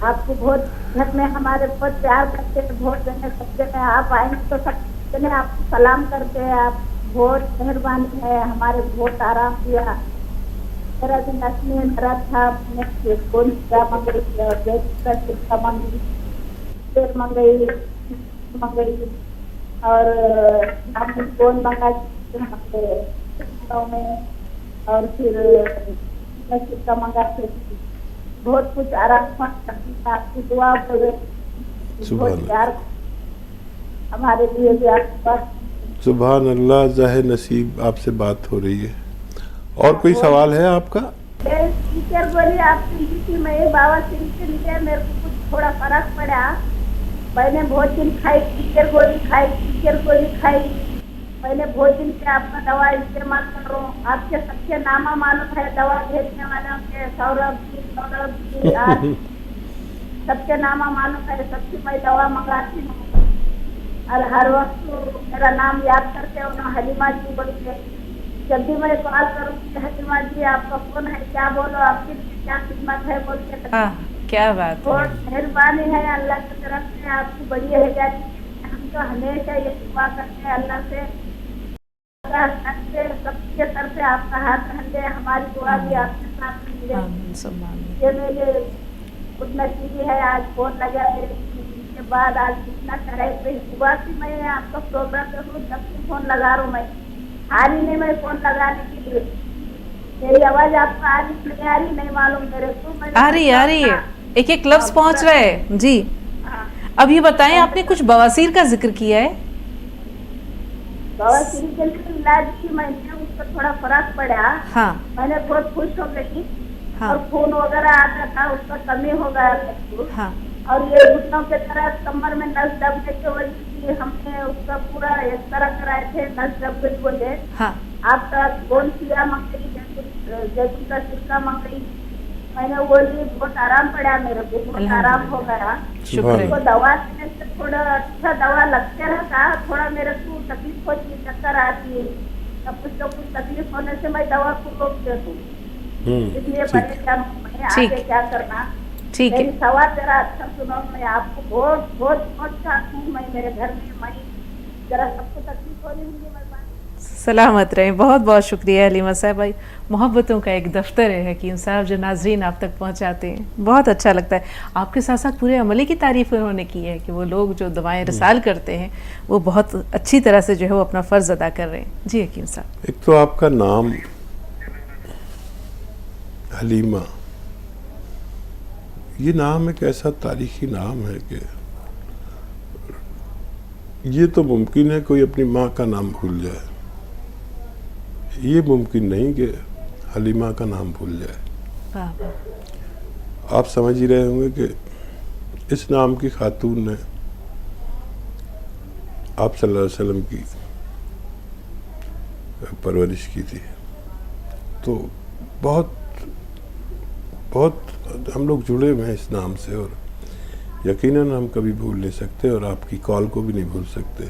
आपको बहुत घर में हमारे बहुत प्यार करते हैं, बहुत जने सब जने आप आएंगे तो सब जने आपको सलाम करते हैं। आप बहुत मेहरबानी है, हमारे बहुत आराम दिया। मेरा दिन असली मेरा था, मैंने फोन किया, मंगई किया, मंगई और हमने फोन मंगा में, और फिर सिक्का मंगा के बहुत कुछ आराम आपकी दुआ बहुत प्यार हमारे लिए भी आपके पास। सुभान अल्लाह, ज़ाहे नसीब आपसे बात हो रही है। और कोई सवाल है आपका? टीचर बोली आपकी थी, मैं बाबा सिंह के लिए मेरे को कुछ थोड़ा फर्क पड़ा। मैंने बहुत दिन खाई, टीचर गोली खाई, मैंने बहुत दिन से आपका दवा इस्तेमाल कर रहा हूँ। आपके सबके नामा मालूम है, दवा भेजने वालों के सौरभ जी सबके नामा मालूम है, सबकी मैं दवा मंगाती हूँ, और हर वक्त मेरा नाम याद करते हो ना, हलीमा जी बोल के। जब भी मैं कॉल करूँगी, हलीमा जी आपका फोन है, क्या बोलो, आपकी क्या खिदमत है बोल के। क्या बात, बहुत मेहरबानी है अल्लाह की तरफ से, आपकी बड़ी है जाती। हम तो हमेशा ये दुआ करते हैं अल्लाह से, सबके सर पे आपका हाथ रखे, हमारी दुआ भी आपके साथ मिले। ये मेरे खुद नसीबी है, आज फोन लगा मेरे के बाद। आज कितना करे सुबह से मैं आपका प्रोग्राम कर रहा हूँ, जब से फोन लगा रहा हूँ, मैं आ रही नहीं, मैं फोन लगाने के लिए। मेरी आवाज आपको आ रही नहीं, आ रही नहीं मालूम मेरे को। आ रही है, एक लफ्ज पहुंच रहा है जी। अब ये बताएं, आपने कुछ बवासीर का जिक्र किया है? बवासीर के इलाज की मैंने उसका थोड़ा फर्क पड़ा। हाँ, मैंने बहुत खुश हो गई। हाँ, और खून वगैरह आता था, उसका कमी हो गया। हाँ, और ये घुटनों के तरह कमर में नस दबने की वजह से हमने उसका पूरा एक तरह कराए थे, नस दब गई बोले। हाँ, आपका कौन सिया मंगई, जैतून का सिक्का मंगई, मैंने वो ली, बहुत आराम पड़ा मेरे को, बहुत आराम हो गया। शुक्र। तो दवा लेने से थोड़ा अच्छा दवा लगते रहता, थोड़ा मेरे को तकलीफ होती है, चक्कर आती है, तब कुछ तकलीफ होने से मैं दवा को रोक देती हूँ। इसलिए परेशान हूँ मैं, आगे क्या करना। ठीक है, मेरी सवाल जरा अच्छा सुनो। मैं आपको बहुत बहुत बहुत चाहती हूँ। मैं मेरे घर में मैं जरा सबको तकलीफ हो रही होंगी, मैं सलामत रहें। बहुत बहुत शुक्रिया हलीमा साहब भाई। मोहब्बतों का एक दफ्तर है हकीम साहब, जो नाजरीन आप तक पहुंचाते हैं, बहुत अच्छा लगता है। आपके साथ साथ पूरे अमले की तारीफ उन्होंने की है कि वो लोग जो दवाएं रिसाल करते हैं वो बहुत अच्छी तरह से जो है वो अपना फ़र्ज़ अदा कर रहे हैं। जी हकीम साहब। एक तो आपका नाम हलीमा, ये नाम एक ऐसा तारीखी नाम है कि ये तो मुमकिन है कोई अपनी माँ का नाम भूल जाए, ये मुमकिन नहीं कि हलीमा का नाम भूल जाए। वाह वाह। आप समझ ही रहे होंगे कि इस नाम की खातून ने आप सल्लल्लाहु अलैहि वसल्लम की परवरिश की थी। तो बहुत बहुत हम लोग जुड़े हुए हैं इस नाम से, और यकीनन हम कभी भूल नहीं सकते, और आपकी कॉल को भी नहीं भूल सकते।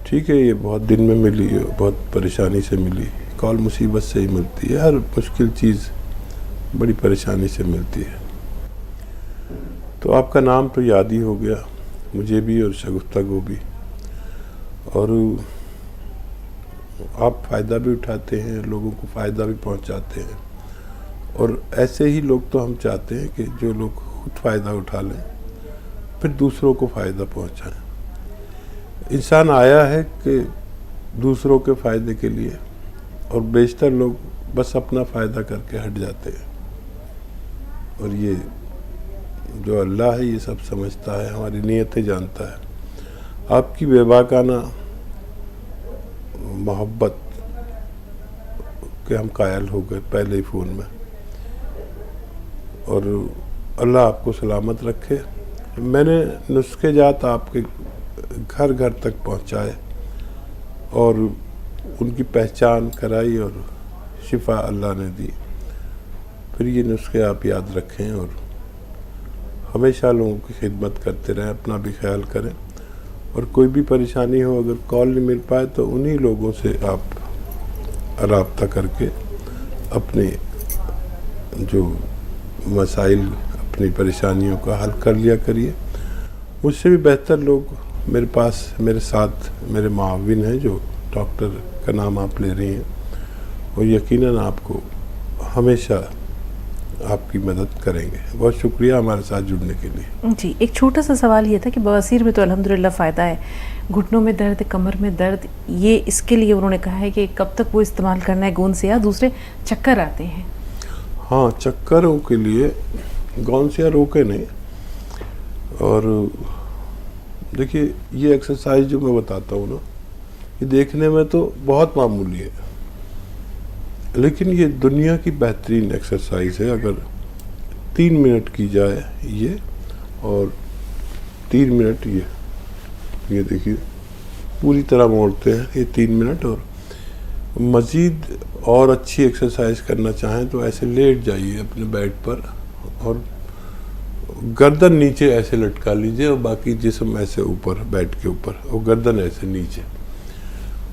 ठीक है, ये बहुत दिन में मिली, बहुत परेशानी से मिली। कॉल मुसीबत से ही मिलती है, हर मुश्किल चीज़ बड़ी परेशानी से मिलती है। तो आपका नाम तो याद ही हो गया मुझे भी और शगुफ्ता को भी, और आप फ़ायदा भी उठाते हैं, लोगों को फ़ायदा भी पहुंचाते हैं, और ऐसे ही लोग तो हम चाहते हैं कि जो लोग खुद फ़ायदा उठा लें फिर दूसरों को फ़ायदा पहुंचाएं। इंसान आया है कि दूसरों के फ़ायदे के लिए, और बेशतर लोग बस अपना फ़ायदा करके हट जाते हैं। और ये जो अल्लाह है ये सब समझता है, हमारी नीयतें जानता है। आपकी बेबाकाना मोहब्बत के हम कायल हो गए पहले ही फ़ोन में, और अल्लाह आपको सलामत रखे। मैंने नुस्खे जात आपके घर घर तक पहुंचाए और उनकी पहचान कराई, और शिफा अल्लाह ने दी। फिर ये नुस्खे आप याद रखें और हमेशा लोगों की खिदमत करते रहें, अपना भी ख्याल करें, और कोई भी परेशानी हो, अगर कॉल नहीं मिल पाए तो उन्हीं लोगों से आप राब्ता करके अपने जो मसाइल, अपनी परेशानियों का हल कर लिया करिए। मुझसे भी बेहतर लोग मेरे पास, मेरे साथ मेरे माविन हैं, जो डॉक्टर का नाम आप ले रही हैं, और यकीनन आपको हमेशा आपकी मदद करेंगे। बहुत शुक्रिया हमारे साथ जुड़ने के लिए। जी, एक छोटा सा सवाल ये था कि बवासीर में तो अल्हम्दुलिल्लाह फ़ायदा है, घुटनों में दर्द, कमर में दर्द, ये इसके लिए उन्होंने कहा है कि कब तक वो इस्तेमाल करना है गोंद से, या दूसरे चक्कर आते हैं? हाँ, चक्करों के लिए गोंद से रोके नहीं। और देखिए, ये एक्सरसाइज जो मैं बताता हूँ ना, ये देखने में तो बहुत मामूली है, लेकिन ये दुनिया की बेहतरीन एक्सरसाइज है। अगर 3 मिनट की जाए ये, और 3 मिनट ये देखिए पूरी तरह मोड़ते हैं ये 3 मिनट। और मज़ीद और अच्छी एक्सरसाइज करना चाहें तो ऐसे लेट जाइए अपने बेड पर, और गर्दन नीचे ऐसे लटका लीजिए, और बाकी जिस्म ऐसे ऊपर बेड के ऊपर, और गर्दन ऐसे नीचे।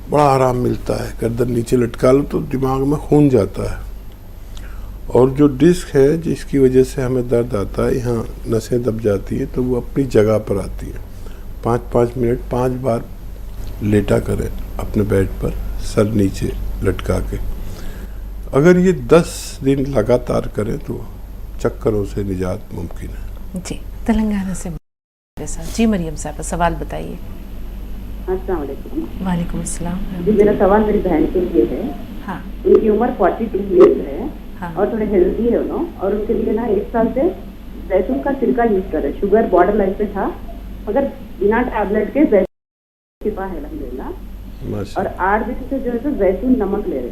बड़ा आराम मिलता है। गर्दन नीचे लटका लो तो दिमाग में खून जाता है, और जो डिस्क है जिसकी वजह से हमें दर्द आता है, यहाँ नसें दब जाती हैं, तो वो अपनी जगह पर आती है। 5-5 मिनट 5 बार लेटा करें अपने बेड पर, सर नीचे लटका के। अगर ये 10 दिन लगातार करें तो चक्करों से निजात मुमकिन है। जी, तेलंगाना से मेरे साथ जी मरियम साहब, सवाल बताइए। अस्सलाम वालेकुम। वालेकुम अस्सलाम। जी, मेरा सवाल मेरी बहन के लिए है। हाँ। उनकी उम्र 42 ईयर्स है। हाँ। और थोड़े हेल्दी है उन्होंने, और उनके लिए ना 1 साल से जैतून का सिरका यूज कर रहे। शुगर बॉर्डर लाइन पे था, मगर बिना टैबलेट के जैतून शिफा है अल्हम्दुलिल्लाह। और 8 दिन से जो है तो जैतून नमक ले रहे,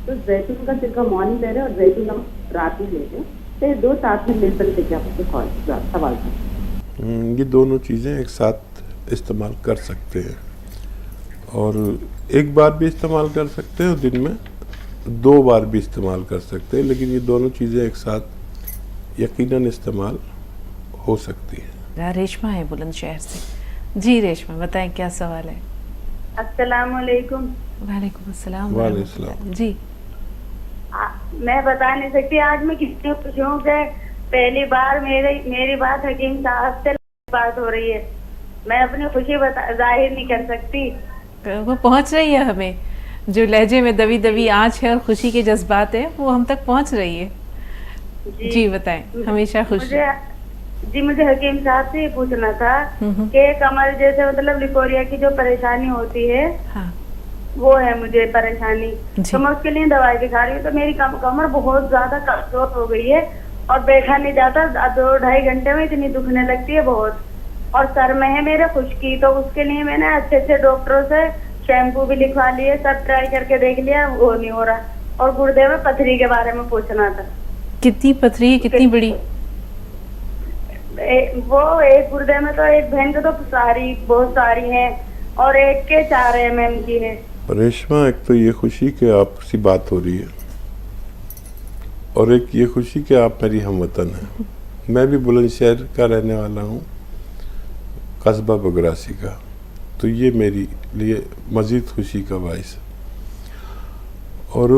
तो जैतून का सिरका मॉर्निंग ले रहे और जैतून नमक रात में ले रहे, तो ये 2 साथ में ले सकते क्या? सवाल था। ये दोनों चीज़ें एक साथ इस्तेमाल कर सकते हैं, और एक बार भी इस्तेमाल कर सकते हैं, और दिन में 2 बार भी इस्तेमाल कर सकते हैं। लेकिन ये दोनों चीज़ें एक साथ यकीनन इस्तेमाल हो सकती हैं। रेशमा है बुलंदशहर से। जी रेशमा, बताएं क्या सवाल है? अस्सलाम वालेकुम। वालेकुम अस्सलाम। वालेकुम अस्सलाम। जी, मैं बता नहीं सकती आज मैं कितनी खुश हूँ कि पहली बार मेरी बात हकीम साहब से बात हो रही है। मैं अपनी खुशी जाहिर नहीं कर सकती। वो पहुंच रही है हमें, जो लहजे में दबी दबी आँच है और खुशी के जज्बात है, वो हम तक पहुंच रही है। जी बताएं। हमेशा खुश। मुझे हकीम साहब से ये पूछना था कि कमर जैसे मतलब लिकोरिया की जो परेशानी होती है, हाँ। वो है मुझे परेशानी, तो मैं उसके लिए दवाई भी खा रही हूँ। तो मेरी कमर बहुत ज्यादा कमजोर हो गई है और बैठा नहीं जाता, 2-2.5 घंटे में इतनी दुखने लगती है बहुत। और सर में है मेरे खुश्की, तो उसके लिए मैंने अच्छे अच्छे डॉक्टरों से शैम्पू भी लिखवा लिए, सब ट्राई करके देख लिया, वो नहीं हो रहा। और गुर्दे में पथरी के बारे में पूछना था। कितनी पथरी है, कितनी बड़ी? वो एक गुर्दे में तो एक बहन को तो सारी बहुत सारी है और एक के 4 mm की है। रेशमा, एक तो ये खुशी कि आपसी बात हो रही है और एक ये खुशी कि आप मेरी हमवतन हैं। मैं भी बुलंदशहर का रहने वाला हूँ, कस्बा बगरासी का, तो ये मेरी लिए मज़ीद खुशी का बाइस। और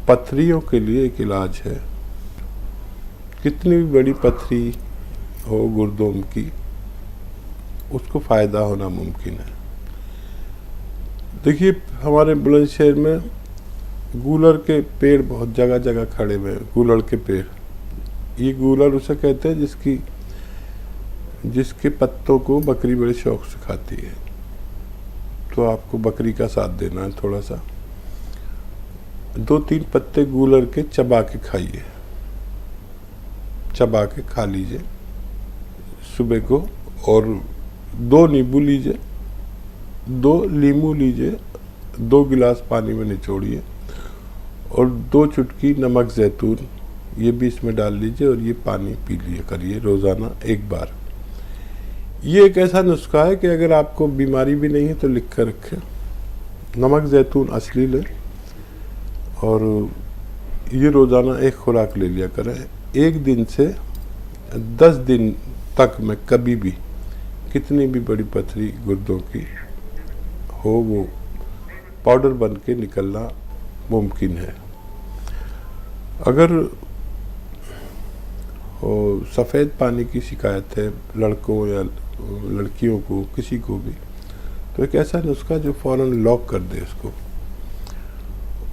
पथरियों के लिए एक इलाज है। कितनी भी बड़ी पथरी हो गुर्दों की, उसको फ़ायदा होना मुमकिन है। देखिए, हमारे बुलंदशहर में गूलर के पेड़ बहुत जगह जगह खड़े हुए हैं। गूलर के पेड़, ये गूलर उसे कहते हैं जिसके पत्तों को बकरी बड़े शौक से खाती है। तो आपको बकरी का साथ देना है, थोड़ा सा 2-3 पत्ते गूलर के चबा के खाइए, चबा के खा लीजिए सुबह को। और 2 नींबू लीजिए, 2 लीमू लीजिए, 2 गिलास पानी में निचोड़िए और 2 चुटकी नमक जैतून ये भी इसमें डाल लीजिए और ये पानी पी लिया करिए रोज़ाना 1 बार। ये एक ऐसा नुस्खा है कि अगर आपको बीमारी भी नहीं है तो लिख कर रखें। नमक जैतून असली लें और ये रोज़ाना 1 खुराक ले लिया करें। 1 दिन से 10 दिन तक में कभी भी कितनी भी बड़ी पथरी गुर्दों की हो, वो पाउडर बन के निकलना मुमकिन है। अगर सफ़ेद पानी की शिकायत है लड़कों या लड़कियों को, किसी को भी, तो एक ऐसा नुस्खा जो फ़ौरन लॉक कर दे उसको,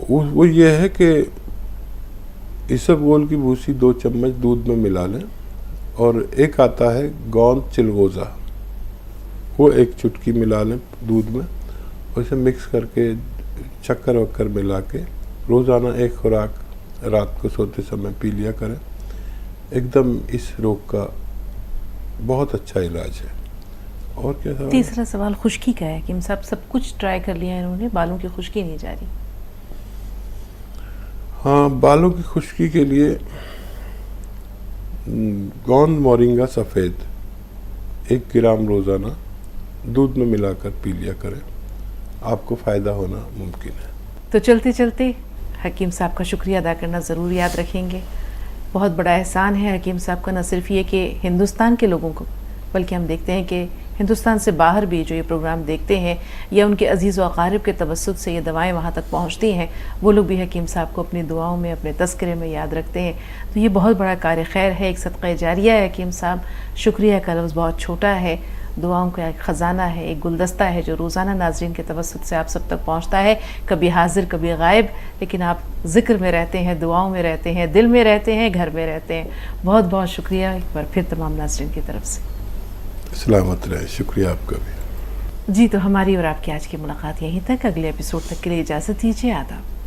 वो ये है कि इसबगोल की भूसी 2 चम्मच दूध में मिला लें और एक आता है गोंद चिलगोज़ा, वो 1 चुटकी मिला लें दूध में, उसे मिक्स करके शक्कर वक्कर मिला के रोज़ाना 1 खुराक रात को सोते समय पी लिया करें। एकदम इस रोग का बहुत अच्छा इलाज है। और क्या सवाल? तीसरा सवाल खुश्की का है कि सब कुछ ट्राई कर लिया इन्होंने, बालों की खुश्की नहीं जा रही। हाँ, बालों की खुश्की के लिए गोंद मोरिंगा सफ़ेद 1 ग्राम रोज़ाना दूध में मिलाकर पी लिया करें, आपको फ़ायदा होना मुमकिन है। तो चलते चलते हकीम साहब का शुक्रिया अदा करना ज़रूर याद रखेंगे। बहुत बड़ा एहसान है हकीम साहब का, न सिर्फ ये कि हिंदुस्तान के लोगों को, बल्कि हम देखते हैं कि हिंदुस्तान से बाहर भी जो ये प्रोग्राम देखते हैं या उनके अजीज़ व अकारिब के तवस्सुत से ये दवाएं वहाँ तक पहुँचती हैं, वो लोग भी हकीम साहब को अपनी दुआओं में, अपने तज़किरे में याद रखते हैं। तो ये बहुत बड़ा कार्य खैर है, एक सदक़ा जारिया है हकीम साहब। शुक्रिया का लफ्ज़ बहुत छोटा है, दुआओं का एक ख़जाना है, एक गुलदस्ता है जो रोज़ाना नाज़रीन के तवस्सुत से आप सब तक पहुँचता है, कभी हाजिर कभी गायब, लेकिन आप ज़िक्र में रहते हैं, दुआओं में रहते हैं, दिल में रहते हैं, घर में रहते हैं। बहुत बहुत शुक्रिया एक बार फिर तमाम नाज़रीन की तरफ से। सलामत रहे, शुक्रिया आपका भी। जी, तो हमारी और आपकी आज की मुलाकात यहीं तक। अगले एपिसोड तक के लिए इजाज़त दीजिए। आदाब।